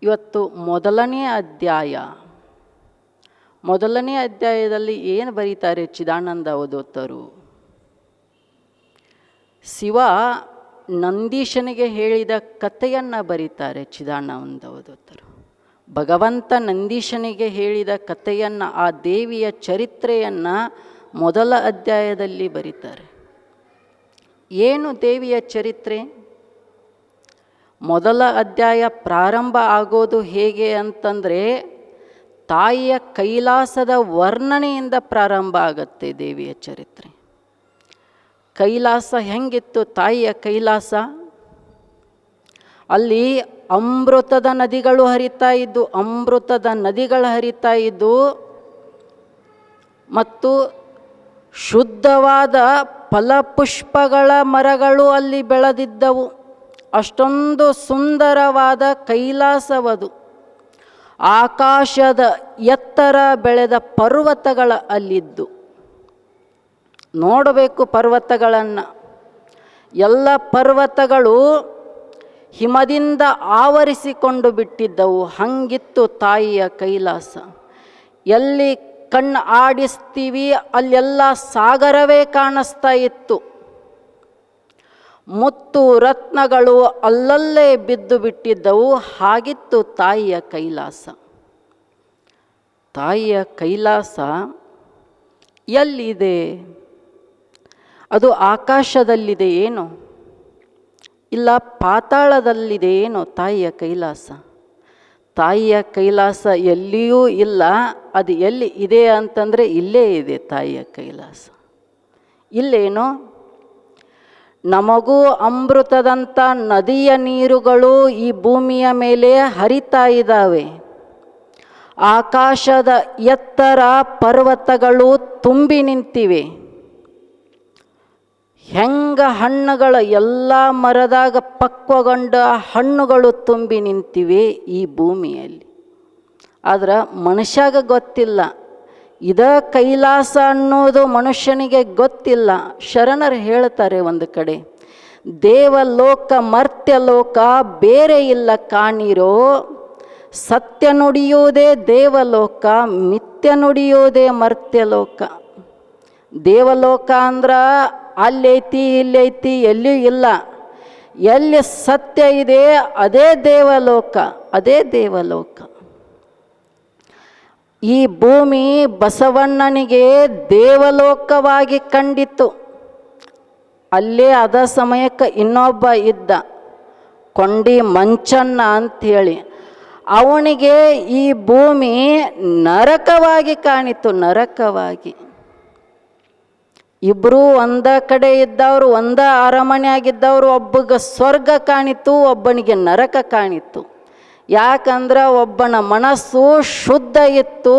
ಇವತ್ತು ಮೊದಲನೇ ಅಧ್ಯಾಯದಲ್ಲಿ ಏನು ಬರೀತಾರೆ ಚಿದಾನಂದ ಅವಧೂತರು? ಶಿವ ನಂದೀಶನಿಗೆ ಹೇಳಿದ ಕಥೆಯನ್ನು ಬರೀತಾರೆ ಚಿದಾನಂದ ಅವಧೂತರು. ಭಗವಂತ ನಂದೀಶನಿಗೆ ಹೇಳಿದ ಕಥೆಯನ್ನು, ಆ ದೇವಿಯ ಚರಿತ್ರೆಯನ್ನು ಮೊದಲ ಅಧ್ಯಾಯದಲ್ಲಿ ಬರೀತಾರೆ. ಏನು ದೇವಿಯ ಚರಿತ್ರೆ? ಮೊದಲ ಅಧ್ಯಾಯ ಪ್ರಾರಂಭ ಆಗೋದು ಹೇಗೆ ಅಂತಂದರೆ, ತಾಯಿಯ ಕೈಲಾಸದ ವರ್ಣನೆಯಿಂದ ಪ್ರಾರಂಭ ಆಗುತ್ತೆ ದೇವಿಯ ಚರಿತ್ರೆ. ಕೈಲಾಸ ಹೆಂಗಿತ್ತು? ತಾಯಿಯ ಕೈಲಾಸ, ಅಲ್ಲಿ ಅಮೃತದ ನದಿಗಳು ಹರಿತಾ ಇದ್ದು, ಮತ್ತು ಶುದ್ಧವಾದ ಫಲಪುಷ್ಪಗಳ ಮರಗಳು ಅಲ್ಲಿ ಬೆಳೆದಿದ್ದವು. ಅಷ್ಟೊಂದು ಸುಂದರವಾದ ಕೈಲಾಸವದು. ಆಕಾಶದ ಎತ್ತರ ಬೆಳೆದ ಪರ್ವತಗಳ ಅಲ್ಲಿದ್ದು, ನೋಡಬೇಕು ಪರ್ವತಗಳನ್ನು. ಎಲ್ಲ ಪರ್ವತಗಳು ಹಿಮದಿಂದ ಆವರಿಸಿಕೊಂಡು ಬಿಟ್ಟಿದ್ದವು. ಹಂಗಿತ್ತು ತಾಯಿಯ ಕೈಲಾಸ. ಎಲ್ಲಿ ಕಣ್ಣು ಆಡಿಸ್ತೀವಿ ಅಲ್ಲೆಲ್ಲ ಸಾಗರವೇ ಕಾಣಿಸ್ತಾ ಇತ್ತು. ಮುತ್ತು ರತ್ನಗಳು ಅಲ್ಲಲ್ಲೇ ಬಿದ್ದು ಬಿಟ್ಟಿದ್ದವು. ಹಾಗಿತ್ತು ತಾಯಿಯ ಕೈಲಾಸ. ತಾಯಿಯ ಕೈಲಾಸ ಎಲ್ಲಿದೆ? ಅದು ಆಕಾಶದಲ್ಲಿದೆ ಏನು? ಇಲ್ಲ ಪಾತಾಳದಲ್ಲಿದೆ ಏನು ತಾಯಿಯ ಕೈಲಾಸ? ತಾಯಿಯ ಕೈಲಾಸ ಎಲ್ಲಿಯೂ ಇಲ್ಲ. ಅದು ಎಲ್ಲಿ ಇದೆ ಅಂತಂದರೆ ಇಲ್ಲೇ ಇದೆ ತಾಯಿಯ ಕೈಲಾಸ. ಇಲ್ಲೇನು? ನಮಗೂ ಅಮೃತದಂಥ ನದಿಯ ನೀರುಗಳು ಈ ಭೂಮಿಯ ಮೇಲೆ ಹರಿತಾ ಇದ್ದಾವೆ. ಆಕಾಶದ ಎತ್ತರ ಪರ್ವತಗಳು ತುಂಬಿ ನಿಂತಿವೆ. ಹೆಂಗ ಹಣ್ಣುಗಳ ಎಲ್ಲ ಮರದಾಗ ಪಕ್ವಗೊಂಡ ಹಣ್ಣುಗಳು ತುಂಬಿ ನಿಂತಿವೆ ಈ ಭೂಮಿಯಲ್ಲಿ. ಆದ್ರೆ ಮನುಷ್ಯಾಗ ಗೊತ್ತಿಲ್ಲ. ಇದ ಕೈಲಾಸ ಅನ್ನೋದು ಮನುಷ್ಯನಿಗೆ ಗೊತ್ತಿಲ್ಲ. ಶರಣರು ಹೇಳ್ತಾರೆ ಒಂದು ಕಡೆ, ದೇವಲೋಕ ಮರ್ತ್ಯಲೋಕ ಬೇರೆ ಇಲ್ಲ ಕಾಣಿರೋ, ಸತ್ಯ ನುಡಿಯೋದೇ ದೇವಲೋಕ, ಮಿಥ್ಯ ನುಡಿಯೋದೇ ಮರ್ತ್ಯಲೋಕ. ದೇವಲೋಕ ಅಂದ್ರೆ ಅಲ್ಲೈತಿ ಇಲ್ಲೈತಿ ಎಲ್ಲಿಯೂ ಇಲ್ಲ. ಎಲ್ಲಿ ಸತ್ಯ ಇದೆ ಅದೇ ದೇವಲೋಕ, ಅದೇ ದೇವಲೋಕ. ಈ ಭೂಮಿ ಬಸವಣ್ಣನಿಗೆ ದೇವಲೋಕವಾಗಿ ಕಂಡಿತು. ಅಲ್ಲೇ ಅದ ಸಮಯಕ್ಕೆ ಇನ್ನೊಬ್ಬ ಇದ್ದ, ಕೊಂಡಿ ಮಂಚಣ್ಣ ಅಂಥೇಳಿ. ಅವನಿಗೆ ಈ ಭೂಮಿ ನರಕವಾಗಿ ಕಾಣಿತು, ನರಕವಾಗಿ. ಇಬ್ಬರೂ ಒಂದ ಕಡೆ ಇದ್ದವರು, ಒಂದ ಅರಮನೆಯಾಗಿದ್ದವರು. ಒಬ್ಬಗೆ ಸ್ವರ್ಗ ಕಾಣಿತು, ಒಬ್ಬನಿಗೆ ನರಕ ಕಾಣಿತು. ಯಾಕಂದ್ರೆ ಒಬ್ಬನ ಮನಸ್ಸು ಶುದ್ಧ ಇತ್ತು,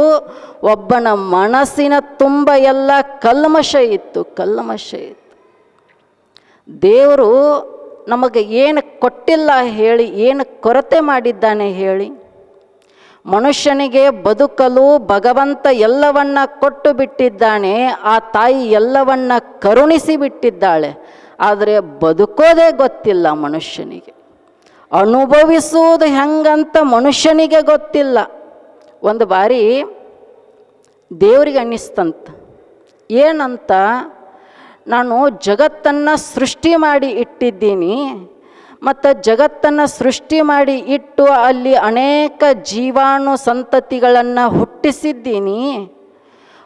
ಒಬ್ಬನ ಮನಸ್ಸಿನ ತುಂಬ ಎಲ್ಲ ಕಲ್ಮಶ ಇತ್ತು. ದೇವರು ನಮಗೆ ಏನು ಕೊಟ್ಟಿಲ್ಲ ಹೇಳಿ, ಏನು ಕೊರತೆ ಮಾಡಿದ್ದಾನೆ ಹೇಳಿ? ಮನುಷ್ಯನಿಗೆ ಬದುಕಲು ಭಗವಂತ ಎಲ್ಲವನ್ನ ಕೊಟ್ಟು ಬಿಟ್ಟಿದ್ದಾನೆ. ಆ ತಾಯಿ ಎಲ್ಲವನ್ನ ಕರುಣಿಸಿ ಬಿಟ್ಟಿದ್ದಾಳೆ. ಆದರೆ ಬದುಕೋದೇ ಗೊತ್ತಿಲ್ಲ ಮನುಷ್ಯನಿಗೆ. ಅನುಭವಿಸುವುದು ಹೆಂಗಂತ ಮನುಷ್ಯನಿಗೆ ಗೊತ್ತಿಲ್ಲ. ಒಂದು ಬಾರಿ ದೇವರಿಗೆ ಅನ್ನಿಸ್ತಂತ, ಏನಂತ, ನಾನು ಜಗತ್ತನ್ನು ಸೃಷ್ಟಿ ಮಾಡಿ ಇಟ್ಟಿದ್ದೀನಿ, ಮತ್ತು ಜಗತ್ತನ್ನು ಸೃಷ್ಟಿ ಮಾಡಿ ಇಟ್ಟು ಅಲ್ಲಿ ಅನೇಕ ಜೀವಾಣು ಸಂತತಿಗಳನ್ನು ಹುಟ್ಟಿಸಿದ್ದೀನಿ.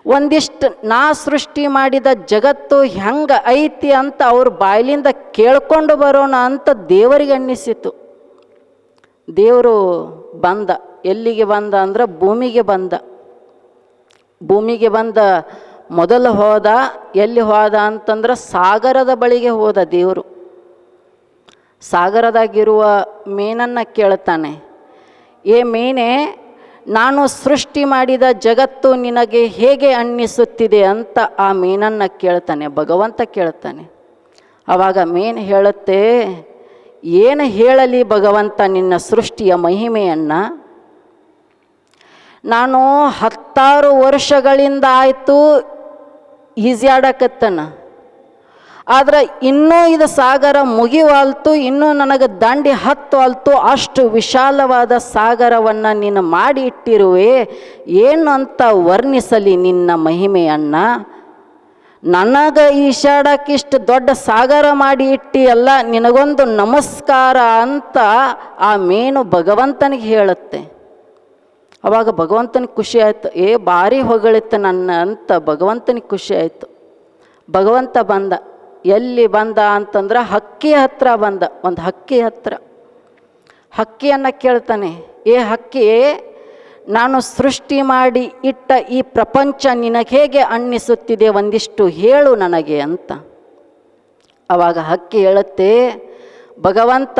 ಒಂದಿಷ್ಟು ನಾ ಸೃಷ್ಟಿ ಮಾಡಿದ ಜಗತ್ತು ಹೆಂಗೆ ಐತಿ ಅಂತ ಅವ್ರ ಬಾಯಿಲಿಂದ ಕೇಳ್ಕೊಂಡು ಬರೋಣ ಅಂತ ದೇವರಿಗೆ ಅನ್ನಿಸಿತು. ದೇವರು ಬಂದ. ಎಲ್ಲಿಗೆ ಬಂದ ಅಂದ್ರೆ ಭೂಮಿಗೆ ಬಂದ. ಭೂಮಿಗೆ ಬಂದ ಮೊದಲು ಹೋದ. ಎಲ್ಲಿ ಹೋದ ಅಂತಂದ್ರೆ ಸಾಗರದ ಬಳಿಗೆ ಹೋದ ದೇವರು. ಸಾಗರದಾಗಿರುವ ಮೀನನ್ನು ಕೇಳ್ತಾನೆ, ಏ ಮೀನೇ, ನಾನು ಸೃಷ್ಟಿ ಮಾಡಿದ ಜಗತ್ತು ನಿನಗೆ ಹೇಗೆ ಅನ್ನಿಸುತ್ತಿದೆ ಅಂತ ಆ ಮೀನನ್ನು ಕೇಳ್ತಾನೆ, ಭಗವಂತ ಕೇಳ್ತಾನೆ. ಆವಾಗ ಮೀನು ಹೇಳುತ್ತೆ, ಏನು ಹೇಳಲಿ ಭಗವಂತ ನಿನ್ನ ಸೃಷ್ಟಿಯ ಮಹಿಮೆಯನ್ನು? ನಾನು 16 ವರ್ಷಗಳಿಂದ ಆಯಿತು ಈಜಾಡಕತ್ತನ. ಆದ್ರೆ ಇನ್ನೂ ಇದು ಸಾಗರ ಮುಗಿವಾಲ್ತು, ಇನ್ನೂ ನನಗೆ ದಾಂಡಿ ಹತ್ತುವಲ್ತು, ಅಷ್ಟು ವಿಶಾಲವಾದ ಸಾಗರವನ್ನು ನೀನು ಮಾಡಿ ಇಟ್ಟಿರುವೆ. ಏನು ಅಂತ ವರ್ಣಿಸಲಿ ನಿನ್ನ ಮಹಿಮೆಯನ್ನ. ನನಗೆ ಈಶಾಡಕ್ಕಿಷ್ಟು ದೊಡ್ಡ ಸಾಗರ ಮಾಡಿ ಇಟ್ಟಿಯಲ್ಲ, ನಿನಗೊಂದು ನಮಸ್ಕಾರ ಅಂತ ಆ ಮೇನು ಭಗವಂತನಿಗೆ ಹೇಳುತ್ತೆ. ಅವಾಗ ಭಗವಂತನಿಗೆ ಖುಷಿ ಆಯಿತು. ಭಾರಿ ಹೊಗಳಿತ್ತು ನನ್ನ ಅಂತ ಭಗವಂತನಿಗೆ ಖುಷಿ ಆಯಿತು. ಭಗವಂತ ಬಂದ. ಎಲ್ಲಿ ಬಂದ ಅಂತಂದ್ರೆ ಹಕ್ಕಿ ಹತ್ರ ಬಂದ. ಒಂದು ಹಕ್ಕಿ ಹತ್ರ ಹಕ್ಕಿಯನ್ನು ಕೇಳ್ತಾನೆ, ಹಕ್ಕಿ, ನಾನು ಸೃಷ್ಟಿ ಮಾಡಿ ಇಟ್ಟ ಈ ಪ್ರಪಂಚ ನಿನಗೆ ಹೇಗೆ ಅನ್ನಿಸುತ್ತಿದೆ, ಒಂದಿಷ್ಟು ಹೇಳು ನನಗೆ ಅಂತ. ಆವಾಗ ಹಕ್ಕಿ ಹೇಳುತ್ತೆ, ಭಗವಂತ,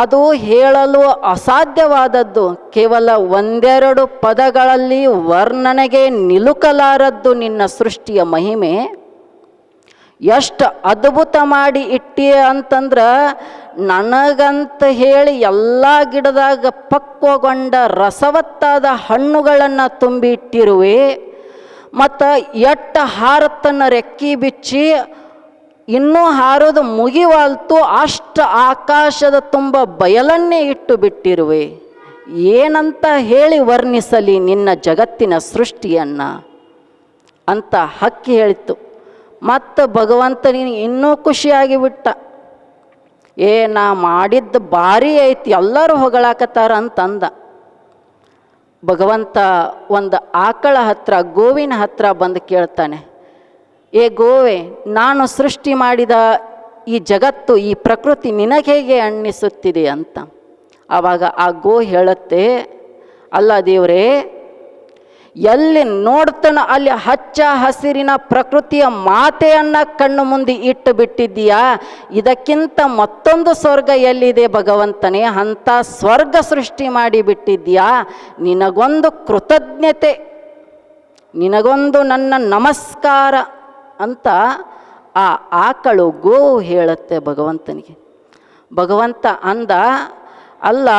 ಅದು ಹೇಳಲು ಅಸಾಧ್ಯವಾದದ್ದು, ಕೇವಲ ಒಂದೆರಡು ಪದಗಳಲ್ಲಿ ವರ್ಣನೆಗೆ ನಿಲುಕಲಾರದ್ದು ನಿನ್ನ ಸೃಷ್ಟಿಯ ಮಹಿಮೆ. ಎಷ್ಟು ಅದ್ಭುತ ಮಾಡಿ ಇಟ್ಟಿ ಅಂತಂದ್ರೆ, ನನಗಂತ ಹೇಳಿ ಎಲ್ಲ ಗಿಡದಾಗ ಪಕ್ವಗೊಂಡ ರಸವತ್ತಾದ ಹಣ್ಣುಗಳನ್ನು ತುಂಬಿ ಇಟ್ಟಿರುವೆ. ಮತ್ತು ಎಟ್ಟ ಹಾರತನ್ನು ರೆಕ್ಕಿ ಬಿಚ್ಚಿ ಇನ್ನೂ ಹಾರೋದು ಮುಗಿವಾಲ್ತು, ಅಷ್ಟು ಆಕಾಶದ ತುಂಬ ಬಯಲನ್ನೇ ಇಟ್ಟು ಬಿಟ್ಟಿರುವೆ. ಏನಂತ ಹೇಳಿ ವರ್ಣಿಸಲಿ ನಿನ್ನ ಜಗತ್ತಿನ ಸೃಷ್ಟಿಯನ್ನು ಅಂತ ಹಕ್ಕಿ ಹೇಳಿತು. ಮತ್ತು ಭಗವಂತನಿಗೆ ಇನ್ನೂ ಖುಷಿಯಾಗಿ ಬಿಟ್ಟ. ನಾ ಮಾಡಿದ್ದು ಭಾರಿ ಐತಿ, ಎಲ್ಲರೂ ಹೊಗಳಾಕತ್ತಾರ ಅಂತಂದ. ಭಗವಂತ ಒಂದು ಆಕಳ ಹತ್ರ, ಗೋವಿನ ಹತ್ರ ಬಂದು ಕೇಳ್ತಾನೆ, ಗೋವೆ, ನಾನು ಸೃಷ್ಟಿ ಮಾಡಿದ ಈ ಜಗತ್ತು, ಈ ಪ್ರಕೃತಿ ನಿನಗೆ ಹೇಗೆ ಅನ್ನಿಸುತ್ತಿದೆ ಅಂತ. ಆವಾಗ ಆ ಗೋ ಹೇಳುತ್ತೆ, ಅಲ್ಲ ದೇವರೇ, ಎಲ್ಲಿ ನೋಡ್ತಾನ ಅಲ್ಲಿ ಹಚ್ಚ ಹಸಿರಿನ ಪ್ರಕೃತಿಯ ಮಾತೆಯನ್ನು ಕಣ್ಣು ಮುಂದೆ ಇಟ್ಟು ಬಿಟ್ಟಿದ್ದೀಯಾ. ಇದಕ್ಕಿಂತ ಮತ್ತೊಂದು ಸ್ವರ್ಗ ಎಲ್ಲಿದೆ ಭಗವಂತನೇ, ಅಂಥ ಸ್ವರ್ಗ ಸೃಷ್ಟಿ ಮಾಡಿ ಬಿಟ್ಟಿದ್ದೀಯಾ. ನಿನಗೊಂದು ಕೃತಜ್ಞತೆ, ನಿನಗೊಂದು ನನ್ನ ನಮಸ್ಕಾರ ಅಂತ ಆ ಆಕಳು ಗೋ ಹೇಳುತ್ತೆ ಭಗವಂತನಿಗೆ. ಭಗವಂತ ಅಂದ, ಅಲ್ಲ,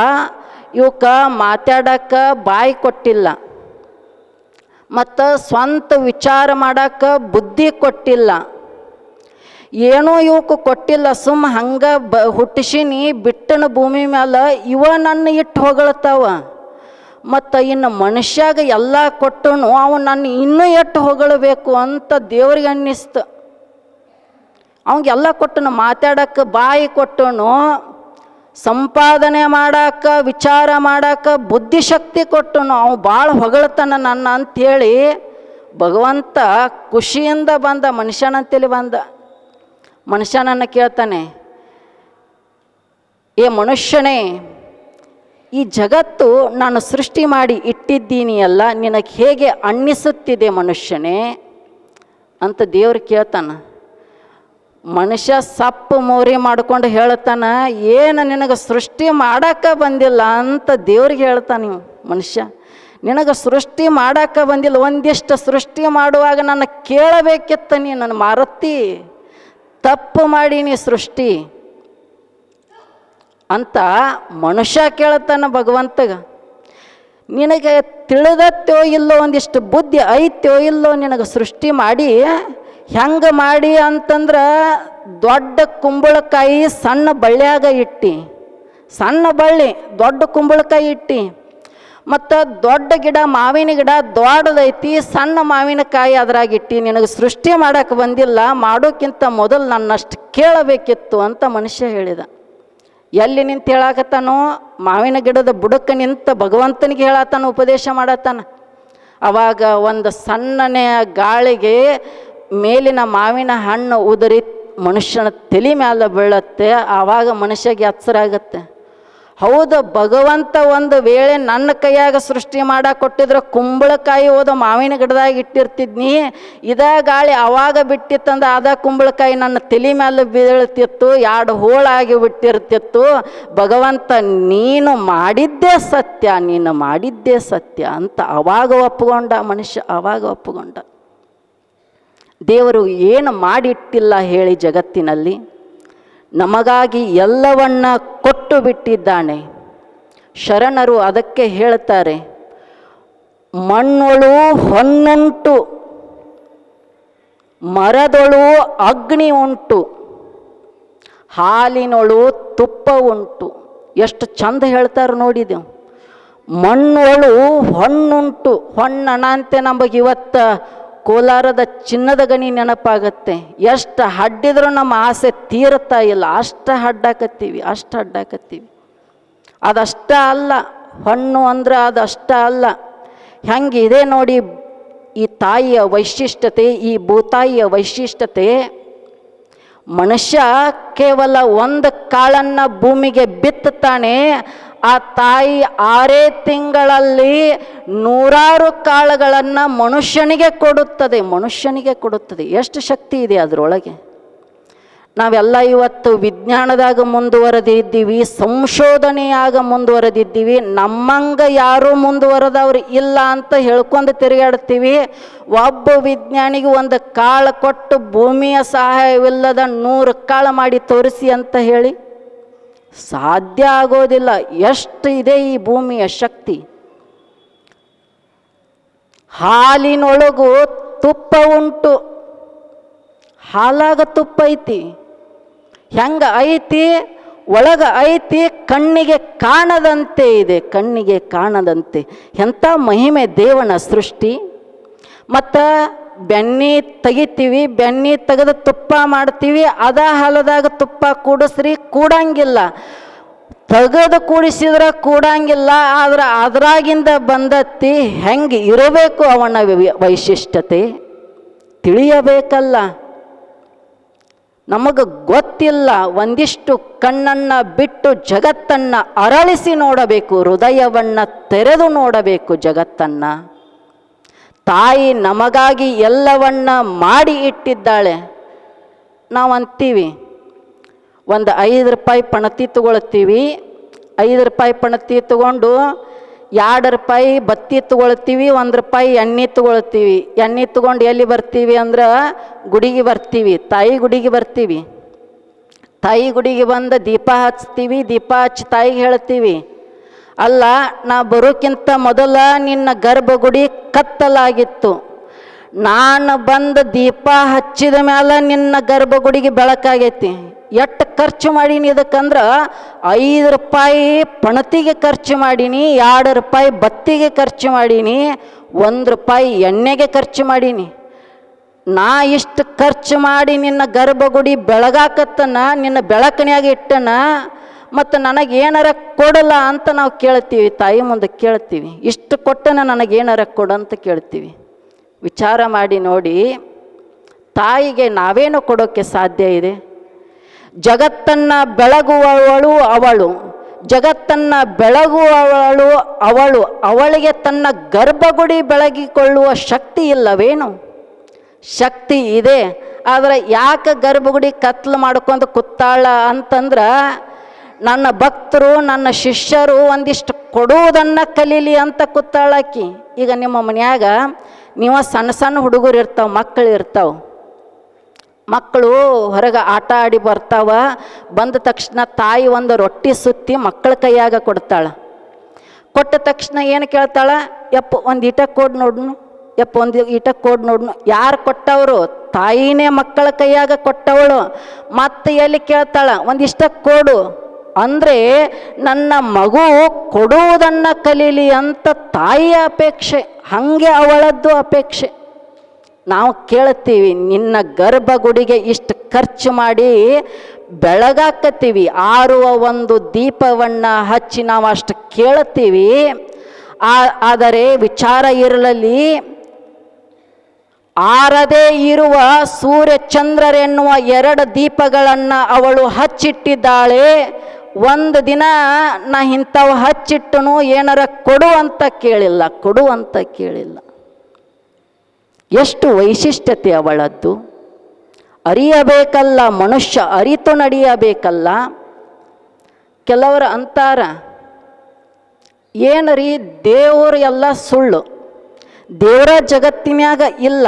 ಇವಕ್ಕ ಮಾತಾಡಕ್ಕೆ ಬಾಯಿ ಕೊಟ್ಟಿಲ್ಲ, ಮತ್ತು ಸ್ವಂತ ವಿಚಾರ ಮಾಡೋಕ್ಕೆ ಬುದ್ಧಿ ಕೊಟ್ಟಿಲ್ಲ, ಏನೂ ಇವಕ್ಕೆ ಕೊಟ್ಟಿಲ್ಲ. ಸುಮ್ಮ ಹಂಗೆ ಹುಟ್ಟಿಸಿನಿ ಬಿಟ್ಟನ ಭೂಮಿ ಮೇಲೆ, ಇವ ನನ್ನ ಇಟ್ಟು ಹೊಗಳ್ತಾವ. ಮತ್ತು ಇನ್ನು ಮನುಷ್ಯಾಗ ಎಲ್ಲ ಕೊಟ್ಟನು, ಅವ ನನ್ನ ಇನ್ನೂ ಎಟ್ಟು ಹೊಗಳಬೇಕು ಅಂತ ದೇವ್ರಿಗೆ ಅನ್ನಿಸ್ತು. ಅವಂಗೆಲ್ಲ ಕೊಟ್ಟನು, ಮಾತಾಡಕ್ಕೆ ಬಾಯಿ ಕೊಟ್ಟನು, ಸಂಪಾದನೆ ಮಾಡಕ್ಕೆ, ವಿಚಾರ ಮಾಡಕ್ಕೆ ಬುದ್ಧಿಶಕ್ತಿ ಕೊಟ್ಟನು. ಅವ ಭಾಳ ಹೊಗಳ್ತಾನ ನನ್ನ ಅಂಥೇಳಿ ಭಗವಂತ ಖುಷಿಯಿಂದ ಬಂದ, ಮನುಷ್ಯನಂತೇಳಿ ಬಂದ. ಮನುಷ್ಯನನ್ನು ಕೇಳ್ತಾನೆ, ಮನುಷ್ಯನೇ, ಈ ಜಗತ್ತು ನಾನು ಸೃಷ್ಟಿ ಮಾಡಿ ಇಟ್ಟಿದ್ದೀನಿ ಅಲ್ಲ, ನಿನಗೆ ಹೇಗೆ ಅನ್ನಿಸುತ್ತಿದೆ ಮನುಷ್ಯನೇ ಅಂತ ದೇವ್ರು ಕೇಳ್ತಾನ. ಮನುಷ್ಯ ಸಪ್ಪು ಮೋರಿ ಮಾಡ್ಕೊಂಡು ಹೇಳ್ತಾನ, ಏನು ನಿನಗೆ ಸೃಷ್ಟಿ ಮಾಡೋಕ್ಕೆ ಬಂದಿಲ್ಲ ಅಂತ ದೇವ್ರಿಗೆ ಹೇಳ್ತಾನೆ. ಮನುಷ್ಯ, ನಿನಗೆ ಸೃಷ್ಟಿ ಮಾಡೋಕ್ಕೆ ಬಂದಿಲ್ಲ, ಒಂದಿಷ್ಟು ಸೃಷ್ಟಿ ಮಾಡುವಾಗ ನನ್ನ ಕೇಳಬೇಕಿತ್ತ, ನೀ ನನ್ನ ಮಾರತ್ತಿ, ತಪ್ಪು ಮಾಡೀನಿ ಸೃಷ್ಟಿ ಅಂತ ಮನುಷ್ಯ ಕೇಳ್ತಾನ ಭಗವಂತಗ. ನಿನಗೆ ತಿಳಿದತ್ತೋ ಇಲ್ಲೋ, ಒಂದಿಷ್ಟು ಬುದ್ಧಿ ಐತೋ ಇಲ್ಲೋ, ನಿನಗೆ ಸೃಷ್ಟಿ ಮಾಡಿ ಹೆಂಗೆ ಮಾಡಿ ಅಂತಂದ್ರೆ, ದೊಡ್ಡ ಕುಂಬಳಕಾಯಿ ಸಣ್ಣ ಬಳ್ಳಿಯಾಗ ಇಟ್ಟು, ಸಣ್ಣ ಬಳ್ಳಿ ದೊಡ್ಡ ಕುಂಬಳಕಾಯಿ ಇಟ್ಟು, ಮತ್ತು ದೊಡ್ಡ ಗಿಡ ಮಾವಿನ ಗಿಡ ದೊಡ್ಡದೈತಿ, ಸಣ್ಣ ಮಾವಿನಕಾಯಿ ಅದ್ರಾಗಿಟ್ಟು, ನಿನಗೆ ಸೃಷ್ಟಿ ಮಾಡೋಕ್ಕೆ ಬಂದಿಲ್ಲ, ಮಾಡೋಕ್ಕಿಂತ ಮೊದಲು ನನ್ನಷ್ಟು ಕೇಳಬೇಕಿತ್ತು ಅಂತ ಮನುಷ್ಯ ಹೇಳಿದ. ಎಲ್ಲಿ ನಿಂತು ಹೇಳಾಕತ್ತಾನೋ, ಮಾವಿನ ಗಿಡದ ಬುಡಕ್ಕೆ ನಿಂತ ಭಗವಂತನಿಗೆ ಹೇಳತ್ತಾನ, ಉಪದೇಶ ಮಾಡತ್ತಾನ. ಅವಾಗ ಒಂದು ಸಣ್ಣನೆಯ ಗಾಳಿಗೆ ಮೇಲಿನ ಮಾವಿನ ಹಣ್ಣು ಉದುರಿ ಮನುಷ್ಯನ ತಲೆ ಮ್ಯಾಲೆ ಬೀಳತ್ತೆ. ಆವಾಗ ಮನುಷ್ಯಗೆ ಎಚ್ಚರ ಆಗತ್ತೆ, ಹೌದು, ಭಗವಂತ ಒಂದು ವೇಳೆ ನನ್ನ ಕೈಯಾಗ ಸೃಷ್ಟಿ ಮಾಡಕ್ಕೆ ಕೊಟ್ಟಿದ್ರೆ ಕುಂಬಳಕಾಯಿ ಹೋದ ಮಾವಿನ ಗಿಡದಾಗ ಇಟ್ಟಿರ್ತಿದ್ನಿ, ಇದೇ ಗಾಳಿ ಅವಾಗ ಬಿಟ್ಟಿತ್ತಂದ್ರೆ ಅದ ಕುಂಬಳಕಾಯಿ ನನ್ನ ತಲೆ ಮೇಲೆ ಬೀಳ್ತಿತ್ತು, ಎರಡು ಹೋಳಾಗಿ ಬಿಟ್ಟಿರ್ತಿತ್ತು. ಭಗವಂತ ನೀನು ಮಾಡಿದ್ದೇ ಸತ್ಯ, ನೀನು ಮಾಡಿದ್ದೇ ಸತ್ಯ ಅಂತ ಅವಾಗ ಒಪ್ಪಿಕೊಂಡ ಮನುಷ್ಯ. ಅವಾಗ ಒಪ್ಪಿಕೊಂಡ. ದೇವರು ಏನು ಮಾಡಿಟ್ಟಿಲ್ಲ ಹೇಳಿ ಜಗತ್ತಿನಲ್ಲಿ, ನಮಗಾಗಿ ಎಲ್ಲವನ್ನ ಕೊಟ್ಟು ಬಿಟ್ಟಿದ್ದಾನೆ. ಶರಣರು ಅದಕ್ಕೆ ಹೇಳ್ತಾರೆ, ಮಣ್ಣೊಳು ಹೊನ್ನುಂಟು, ಮರದೊಳು ಅಗ್ನಿ ಉಂಟು, ಹಾಲಿನೊಳು ತುಪ್ಪ ಉಂಟು. ಎಷ್ಟು ಚಂದ ಹೇಳ್ತಾರೆ ನೋಡಿದೆವು. ಮಣ್ಣೊಳು ಹೊಣ್ಣುಂಟು. ಹೊಣ್ಣಣ ಅಂತೆ ನಮಗೆ ಇವತ್ತು ಕೋಲಾರದ ಚಿನ್ನದ ಗಣಿ ನೆನಪಾಗತ್ತೆ. ಎಷ್ಟು ಹಡ್ಡಿದ್ರೂ ನಮ್ಮ ಆಸೆ ತೀರ್ತಾ ಇಲ್ಲ, ಅಷ್ಟು ಹಡ್ಡಾಕತ್ತೀವಿ. ಅದಷ್ಟ ಅಲ್ಲ, ಹೊಣ್ಣು ಅಂದ್ರೆ ಅದಷ್ಟ ಅಲ್ಲ. ಹೆಂಗಿದೆ ನೋಡಿ ಈ ತಾಯಿಯ ವೈಶಿಷ್ಟ್ಯತೆ, ಈ ಭೂತಾಯಿಯ ವೈಶಿಷ್ಟ್ಯತೆ. ಮನುಷ್ಯ ಕೇವಲ ಒಂದು ಕಾಳನ್ನು ಭೂಮಿಗೆ ಬಿತ್ತುತ್ತಾನೆ, ಆ ತಾಯಿ 6 ತಿಂಗಳಲ್ಲಿ 100 ಕಾಳುಗಳನ್ನು ಮನುಷ್ಯನಿಗೆ ಕೊಡುತ್ತದೆ. ಎಷ್ಟು ಶಕ್ತಿ ಇದೆ ಅದರೊಳಗೆ. ನಾವೆಲ್ಲ ಇವತ್ತು ವಿಜ್ಞಾನದಾಗ ಮುಂದುವರೆದಿದ್ದೀವಿ, ಸಂಶೋಧನೆಯಾಗ ಮುಂದುವರೆದಿದ್ದೀವಿ. ನಮ್ಮಂಗ ಯಾರೂ ಮುಂದುವರೆದವ್ರು ಇಲ್ಲ ಅಂತ ಹೇಳ್ಕೊಂಡು ತಿರುಗಾಡ್ತೀವಿ. ಒಬ್ಬ ವಿಜ್ಞಾನಿಗೆ ಒಂದು ಕಾಳು ಕೊಟ್ಟು ಭೂಮಿಯ ಸಹಾಯವಿಲ್ಲದ 100 ಕಾಳು ಮಾಡಿ ತೋರಿಸಿ ಅಂತ ಹೇಳಿ ಸಾಧ್ಯ ಆಗೋದಿಲ್ಲ. ಎಷ್ಟು ಇದೆ ಈ ಭೂಮಿಯ ಶಕ್ತಿ. ಹಾಲಿನೊಳಗೂ ತುಪ್ಪ ಉಂಟು. ಹಾಲಾಗ ತುಪ್ಪ ಐತಿ. ಹೆಂಗ ಐತಿ? ಒಳಗ ಐತಿ, ಕಣ್ಣಿಗೆ ಕಾಣದಂತೆ ಇದೆ. ಎಂಥ ಮಹಿಮೆ ದೇವನ ಸೃಷ್ಟಿ. ಮತ್ತು ಬೆಣ್ಣೆ ತೆಗಿತೀವಿ, ಬೆಣ್ಣೆ ತೆಗೆದು ತುಪ್ಪ ಮಾಡ್ತೀವಿ. ಅದ ಹಾಲದಾಗ ತುಪ್ಪ ಕೂಡಿಸ್ರಿ, ಕೂಡಂಗಿಲ್ಲ. ತೆಗೆದು ಕೂಡಿಸಿದ್ರೆ ಕೂಡಂಗಿಲ್ಲ. ಆದ್ರೆ ಅದ್ರಾಗಿಂದ ಬಂದತ್ತಿ ಹೆಂಗೆ ಇರಬೇಕು ಅವನ ವೈಶಿಷ್ಟ್ಯತೆ ತಿಳಿಯಬೇಕಲ್ಲ. ನಮಗೆ ಗೊತ್ತಿಲ್ಲ. ಒಂದಿಷ್ಟು ಕಣ್ಣನ್ನು ಬಿಟ್ಟು ಜಗತ್ತನ್ನು ಅರಳಿಸಿ ನೋಡಬೇಕು, ಹೃದಯವನ್ನು ತೆರೆದು ನೋಡಬೇಕು ಜಗತ್ತನ್ನು. ತಾಯಿ ನಮಗಾಗಿ ಎಲ್ಲವನ್ನ ಮಾಡಿ ಇಟ್ಟಿದ್ದಾಳೆ. ನಾವು ಅಂತೀವಿ, ಒಂದು 5 ರೂಪಾಯಿ ಪಣತಿ ತಗೊಳ್ತೀವಿ. 5 ರೂಪಾಯಿ ಪಣತಿ ತಗೊಂಡು 2 ರೂಪಾಯಿ ಬತ್ತಿ ತಗೊಳ್ತೀವಿ, 1 ರೂಪಾಯಿ ಎಣ್ಣೆ ತಗೊಳ್ತೀವಿ. ಎಣ್ಣೆ ತಗೊಂಡು ಎಲ್ಲಿ ಬರ್ತೀವಿ ಅಂದ್ರೆ ಗುಡಿಗೆ ಬರ್ತೀವಿ, ತಾಯಿ ಗುಡಿಗೆ ಬರ್ತೀವಿ. ತಾಯಿ ಗುಡಿಗೆ ಬಂದು ದೀಪ ಹಚ್ತೀವಿ. ದೀಪ ಹಚ್ಚಿ ತಾಯಿಗೆ ಹೇಳ್ತೀವಿ, ಅಲ್ಲ, ನಾ ಬರೋಕ್ಕಿಂತ ಮೊದಲ ನಿನ್ನ ಗರ್ಭಗುಡಿ ಕತ್ತಲಾಗಿತ್ತು. ನಾನು ಬಂದು ದೀಪ ಹಚ್ಚಿದ ಮೇಲೆ ನಿನ್ನ ಗರ್ಭಗುಡಿಗೆ ಬೆಳಕಾಗೈತಿ. ಎಷ್ಟು ಖರ್ಚು ಮಾಡೀನಿ ಇದಕ್ಕಂದ್ರೆ 5 ರೂಪಾಯಿ ಪಣತಿಗೆ ಖರ್ಚು ಮಾಡೀನಿ, 2 ರೂಪಾಯಿ ಬತ್ತಿಗೆ ಖರ್ಚು ಮಾಡೀನಿ, 1 ರೂಪಾಯಿ ಎಣ್ಣೆಗೆ ಖರ್ಚು ಮಾಡೀನಿ. ನಾ ಇಷ್ಟು ಖರ್ಚು ಮಾಡಿ ನಿನ್ನ ಗರ್ಭಗುಡಿ ಬೆಳಗಾಕತ್ತನ, ನಿನ್ನ ಬೆಳಕನ್ಯಾಗ ಇಟ್ಟನ, ಮತ್ತು ನನಗೇನಾರ ಕೊಡಲ್ಲ ಅಂತ ನಾವು ಕೇಳ್ತೀವಿ. ತಾಯಿ ಮುಂದೆ ಕೇಳ್ತೀವಿ, ಇಷ್ಟು ಕೊಟ್ಟನ ನನಗೇನಾರ ಕೊಡು ಅಂತ ಕೇಳ್ತೀವಿ. ವಿಚಾರ ಮಾಡಿ ನೋಡಿ, ತಾಯಿಗೆ ನಾವೇನು ಕೊಡೋಕ್ಕೆ ಸಾಧ್ಯ ಇದೆ? ಜಗತ್ತನ್ನು ಬೆಳಗುವವಳು ಅವಳು, ಜಗತ್ತನ್ನು ಬೆಳಗುವವಳು ಅವಳು. ಅವಳಿಗೆ ತನ್ನ ಗರ್ಭಗುಡಿ ಬೆಳಗಿಕೊಳ್ಳುವ ಶಕ್ತಿ ಇಲ್ಲವೇನು? ಶಕ್ತಿ ಇದೆ. ಆದರೆ ಯಾಕೆ ಗರ್ಭಗುಡಿ ಕತ್ಲು ಮಾಡ್ಕೊಂಡು ಕೂತಾಳ ಅಂತಂದ್ರೆ, ನನ್ನ ಭಕ್ತರು, ನನ್ನ ಶಿಷ್ಯರು ಒಂದಿಷ್ಟು ಕೊಡುವುದನ್ನು ಕಲೀಲಿ ಅಂತ ಕೂತಾಳಾಕಿ. ಈಗ ನಿಮ್ಮ ಮನ್ಯಾಗ ನೀವು ಸಣ್ಣ ಹುಡುಗರು ಇರ್ತಾವೆ, ಮಕ್ಕಳು ಇರ್ತಾವೆ. ಮಕ್ಕಳು ಹೊರಗೆ ಆಟ ಆಡಿ ಬರ್ತಾವ. ಬಂದ ತಕ್ಷಣ ತಾಯಿ ಒಂದು ರೊಟ್ಟಿ ಸುತ್ತಿ ಮಕ್ಕಳ ಕೈಯಾಗ ಕೊಡ್ತಾಳೆ. ಕೊಟ್ಟ ತಕ್ಷಣ ಏನು ಕೇಳ್ತಾಳ? ಯಪ್ಪ ಒಂದು ಈಟ ಕೊಡು ನೋಡ್ನು, ಒಂದು ಈಟ ಕೊಡು ನೋಡ್ನು. ಯಾರು ಕೊಟ್ಟವರು? ತಾಯಿನೇ ಮಕ್ಕಳ ಕೈಯಾಗ ಕೊಟ್ಟವಳು. ಮತ್ತೆ ಎಲ್ಲಿ ಕೇಳ್ತಾಳ? ಒಂದಿಷ್ಟ ಕೊಡು ಅಂದರೆ ನನ್ನ ಮಗು ಕೊಡುವುದನ್ನು ಕಲೀಲಿ ಅಂತ ತಾಯಿಯ ಅಪೇಕ್ಷೆ. ಹಾಗೆ ಅವಳದ್ದು ಅಪೇಕ್ಷೆ. ನಾವು ಕೇಳ್ತೀವಿ, ನಿನ್ನ ಗರ್ಭಗುಡಿಗೆ ಇಷ್ಟು ಖರ್ಚು ಮಾಡಿ ಬೆಳಗಾಕತ್ತೀವಿ, ಆರುವ ಒಂದು ದೀಪವನ್ನು ಹಚ್ಚಿ ನಾವು ಅಷ್ಟು ಕೇಳ್ತೀವಿ. ಆದರೆ ವಿಚಾರ ಇರಲಿ, ಆರದೇ ಇರುವ ಸೂರ್ಯ ಚಂದ್ರರೆನ್ನುವ 2 ದೀಪಗಳನ್ನು ಅವಳು ಹಚ್ಚಿಟ್ಟಿದ್ದಾಳೆ. ಒಂದು ದಿನ ನಾ ಇಂಥವು ಹಚ್ಚಿಟ್ಟನು ಏನಾರ ಕೊಡು ಅಂತ ಕೇಳಿಲ್ಲ. ಎಷ್ಟು ವೈಶಿಷ್ಟ್ಯತೆ ಅವಳದ್ದು! ಅರಿಯಬೇಕಲ್ಲ, ಮನುಷ್ಯ ಅರಿತು ನಡೆಯಬೇಕಲ್ಲ. ಕೆಲವರು ಅಂತಾರ, ಏನರಿ ದೇವರು ಎಲ್ಲ ಸುಳ್ಳು, ದೇವರ ಜಗತ್ತಿನ್ಯಾಗ ಇಲ್ಲ,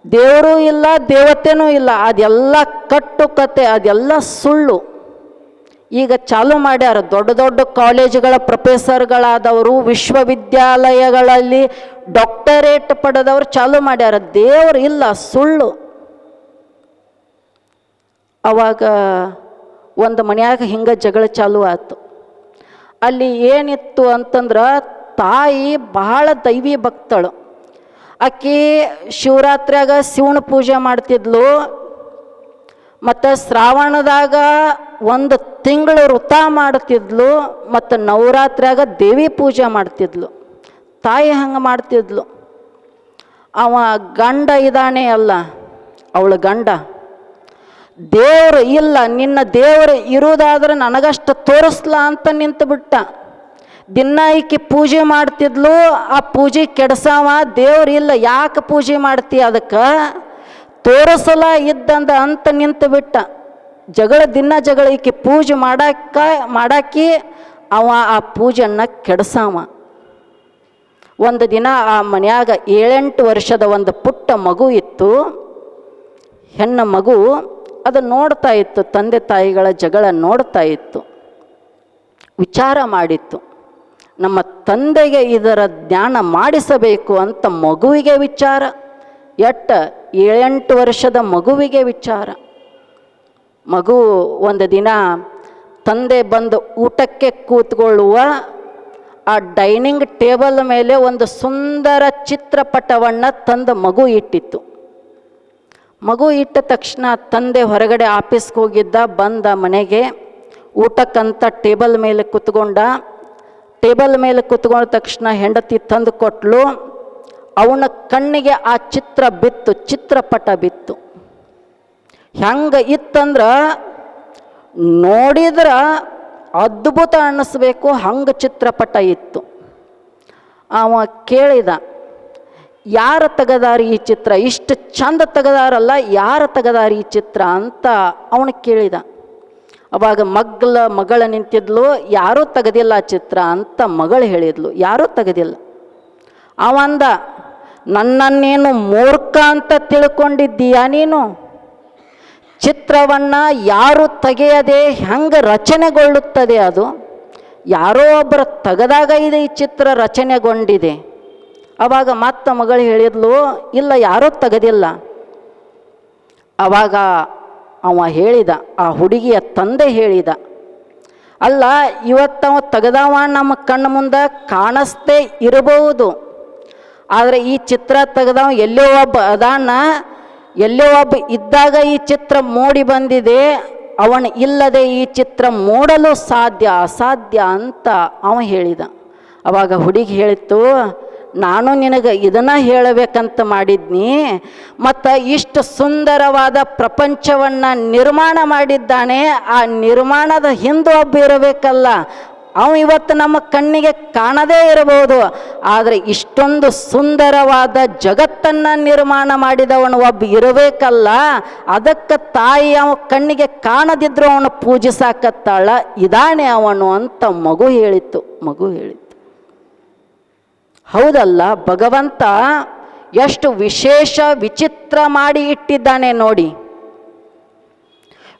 ದೇವರು ಇಲ್ಲ, ದೇವತೆನೂ ಇಲ್ಲ, ಅದೆಲ್ಲ ಕಟ್ಟು ಕತೆ, ಅದೆಲ್ಲ ಸುಳ್ಳು. ಈಗ ಚಾಲು ಮಾಡ್ಯಾರ. ದೊಡ್ಡ ದೊಡ್ಡ ಕಾಲೇಜುಗಳ ಪ್ರೊಫೆಸರ್ಗಳಾದವರು, ವಿಶ್ವವಿದ್ಯಾಲಯಗಳಲ್ಲಿ ಡಾಕ್ಟರೇಟ್ ಪಡೆದವರು ಚಾಲು ಮಾಡ್ಯಾರ. ದೇವರು ಇಲ್ಲ, ಸುಳ್ಳು. ಅವಾಗ ಒಂದು ಮನ್ಯಾಗ ಹಿಂಗೆ ಜಗಳ ಚಾಲು ಆಯ್ತು. ಅಲ್ಲಿ ಏನಿತ್ತು ಅಂತಂದ್ರೆ, ತಾಯಿ ಬಹಳ ದೈವಿ ಭಕ್ತಳು. ಆಕೆ ಶಿವರಾತ್ರಿಯಾಗ ಶಿವನ ಪೂಜೆ ಮಾಡ್ತಿದ್ಲು, ಮತ್ತು ಶ್ರಾವಣದಾಗ 1 ತಿಂಗಳು ವ್ರತ ಮಾಡ್ತಿದ್ಲು, ಮತ್ತು ನವರಾತ್ರಿಯಾಗ ದೇವಿ ಪೂಜೆ ಮಾಡ್ತಿದ್ಲು. ತಾಯಿ ಹಂಗೆ ಮಾಡ್ತಿದ್ಲು. ಅವ ಗಂಡ ಇದ್ದಾನೆ ಅಲ್ಲ, ಅವಳ ಗಂಡ ದೇವರು ಇಲ್ಲ, ನಿನ್ನ ದೇವರು ಇರುವುದಾದ್ರೆ ನನಗಷ್ಟು ತೋರಿಸ್ಲ ಅಂತ ನಿಂತು ಬಿಟ್ಟ. ದಿನ ಈಕಿ ಪೂಜೆ ಮಾಡ್ತಿದ್ಲು, ಆ ಪೂಜೆ ಕೆಡ್ಸವ, ದೇವ್ರು ಇಲ್ಲ, ಯಾಕೆ ಪೂಜೆ ಮಾಡ್ತಿ, ಅದಕ್ಕೆ ತೋರಿಸಲ ಇದ್ದಂದ ಅಂತ ನಿಂತು ಬಿಟ್ಟ. ದಿನ ಜಗಳ ಈಕಿ ಪೂಜೆ ಮಾಡಾಕಿ ಅವ ಆ ಪೂಜೆಯನ್ನು ಕೆಡ್ಸವ. ಒಂದು ದಿನ ಆ ಮನ್ಯಾಗ 7-8 ವರ್ಷದ ಒಂದು ಪುಟ್ಟ ಮಗು ಇತ್ತು, ಹೆಣ್ಣು ಮಗು. ಅದು ನೋಡ್ತಾ ಇತ್ತು, ತಂದೆ ತಾಯಿಗಳ ಜಗಳ ನೋಡ್ತಾ ಇತ್ತು. ವಿಚಾರ ಮಾಡಿತ್ತು, ನಮ್ಮ ತಂದೆಗೆ ಇದರ ಜ್ಞಾನ ಮಾಡಿಸಬೇಕು ಅಂತ ಮಗುವಿಗೆ ವಿಚಾರ. 7-8 ವರ್ಷದ ಮಗುವಿಗೆ ವಿಚಾರ. ಮಗು ಒಂದು ದಿನ ತಂದೆ ಬಂದು ಊಟಕ್ಕೆ ಕೂತ್ಕೊಳ್ಳುವ ಆ ಡೈನಿಂಗ್ ಟೇಬಲ್ ಮೇಲೆ ಒಂದು ಸುಂದರ ಚಿತ್ರಪಟವನ್ನು ತಂದು ಮಗು ಇಟ್ಟಿತ್ತು. ಮಗು ಇಟ್ಟ ತಕ್ಷಣ ತಂದೆ ಹೊರಗಡೆ ಆಫೀಸ್ಗೆ ಹೋಗಿದ್ದ, ಬಂದ ಮನೆಗೆ. ಊಟಕ್ಕಂತ ಟೇಬಲ್ ಮೇಲೆ ಕೂತ್ಕೊಂಡ. ಟೇಬಲ್ ಮೇಲೆ ಕೂತ್ಕೊಂಡ ತಕ್ಷಣ ಹೆಂಡತಿ ತಂದು ಕೊಟ್ಟಳು. ಅವನ ಕಣ್ಣಿಗೆ ಆ ಚಿತ್ರಪಟ ಬಿತ್ತು. ಹೆಂಗೆ ಇತ್ತಂದ್ರೆ ನೋಡಿದ್ರೆ ಅದ್ಭುತ ಅನ್ನಿಸ್ಬೇಕು, ಹಂಗೆ ಚಿತ್ರಪಟ ಇತ್ತು. ಅವ ಕೇಳಿದ, ಯಾರು ತೆಗೆದಾರ ಈ ಚಿತ್ರ, ಇಷ್ಟು ಚಂದ ತೆಗೆದಾರಲ್ಲ, ಯಾರು ತೆಗೆದಾರ ಈ ಚಿತ್ರ ಅಂತ ಅವನು ಕೇಳಿದ. ಅವಾಗ ಮಗಳು ನಿಂತಿದ್ಲು, ಯಾರೂ ತೆಗೆದಿಲ್ಲ ಆ ಚಿತ್ರ ಅಂತ ಮಗಳು ಹೇಳಿದ್ಲು, ಯಾರೂ ತೆಗೆದಿಲ್ಲ. ಅವಂದ, ನನ್ನನ್ನೇನು ಮೂರ್ಖ ಅಂತ ತಿಳ್ಕೊಂಡಿದ್ದೀಯಾ ನೀನು? ಚಿತ್ರವನ್ನು ಯಾರು ತೆಗೆಯದೆ ಹೆಂಗೆ ರಚನೆಗೊಳ್ಳುತ್ತದೆ? ಅದು ಯಾರೋ ಒಬ್ಬರು ತೆಗೆದಾಗ ಇದೆ ಈ ಚಿತ್ರ ರಚನೆಗೊಂಡಿದೆ. ಅವಾಗ ಮತ್ತೆ ಮಗಳು ಹೇಳಿದ್ಲು, ಇಲ್ಲ, ಯಾರೂ ತೆಗೆದಿಲ್ಲ. ಅವಾಗ ಅವ ಹೇಳಿದ, ಆ ಹುಡುಗಿಯ ತಂದೆ ಹೇಳಿದ, ಅಲ್ಲ, ಇವತ್ತವ ತೆಗೆದವ ನಮ್ಮ ಕಣ್ಣು ಮುಂದೆ ಕಾಣಿಸ್ತೇ ಇರಬಹುದು, ಆದರೆ ಈ ಚಿತ್ರ ತೆಗೆದವ ಎಲ್ಲೋ ಒಬ್ಬ ಅದಾನ, ಎಲ್ಲೋ ಒಬ್ಬ ಇದ್ದಾಗ ಈ ಚಿತ್ರ ಮೂಡಿ ಬಂದಿದೆ, ಅವನು ಇಲ್ಲದೆ ಈ ಚಿತ್ರ ಮೂಡಲು ಅಸಾಧ್ಯ ಅಂತ ಅವ ಹೇಳಿದ. ಅವಾಗ ಹುಡುಗಿ ಹೇಳಿತು, ನಾನು ನಿನಗೆ ಇದನ್ನು ಹೇಳಬೇಕಂತ ಮಾಡಿದ್ನಿ, ಮತ್ತು ಇಷ್ಟು ಸುಂದರವಾದ ಪ್ರಪಂಚವನ್ನು ನಿರ್ಮಾಣ ಮಾಡಿದ್ದಾನೆ, ಆ ನಿರ್ಮಾಣದ ಹಿಂದೆ ಒಬ್ಬ ಇರಬೇಕಲ್ಲ, ಅವ ಇವತ್ತು ನಮ್ಮ ಕಣ್ಣಿಗೆ ಕಾಣದೇ ಇರಬಹುದು, ಆದರೆ ಇಷ್ಟೊಂದು ಸುಂದರವಾದ ಜಗತ್ತನ್ನು ನಿರ್ಮಾಣ ಮಾಡಿದವನು ಒಬ್ಬ ಇರಬೇಕಲ್ಲ, ಅದಕ್ಕೆ ತಾಯಿ ಅವ ಕಣ್ಣಿಗೆ ಕಾಣದಿದ್ರು ಅವನು ಪೂಜಿಸಾಕತ್ತಾಳ, ಇದಾನೆ ಅವನು ಅಂತ ಮಗು ಹೇಳಿತು. ಹೌದಲ್ಲ, ಭಗವಂತ ಎಷ್ಟು ವಿಶೇಷ ವಿಚಿತ್ರ ಮಾಡಿ ಇಟ್ಟಿದ್ದಾನೆ ನೋಡಿ.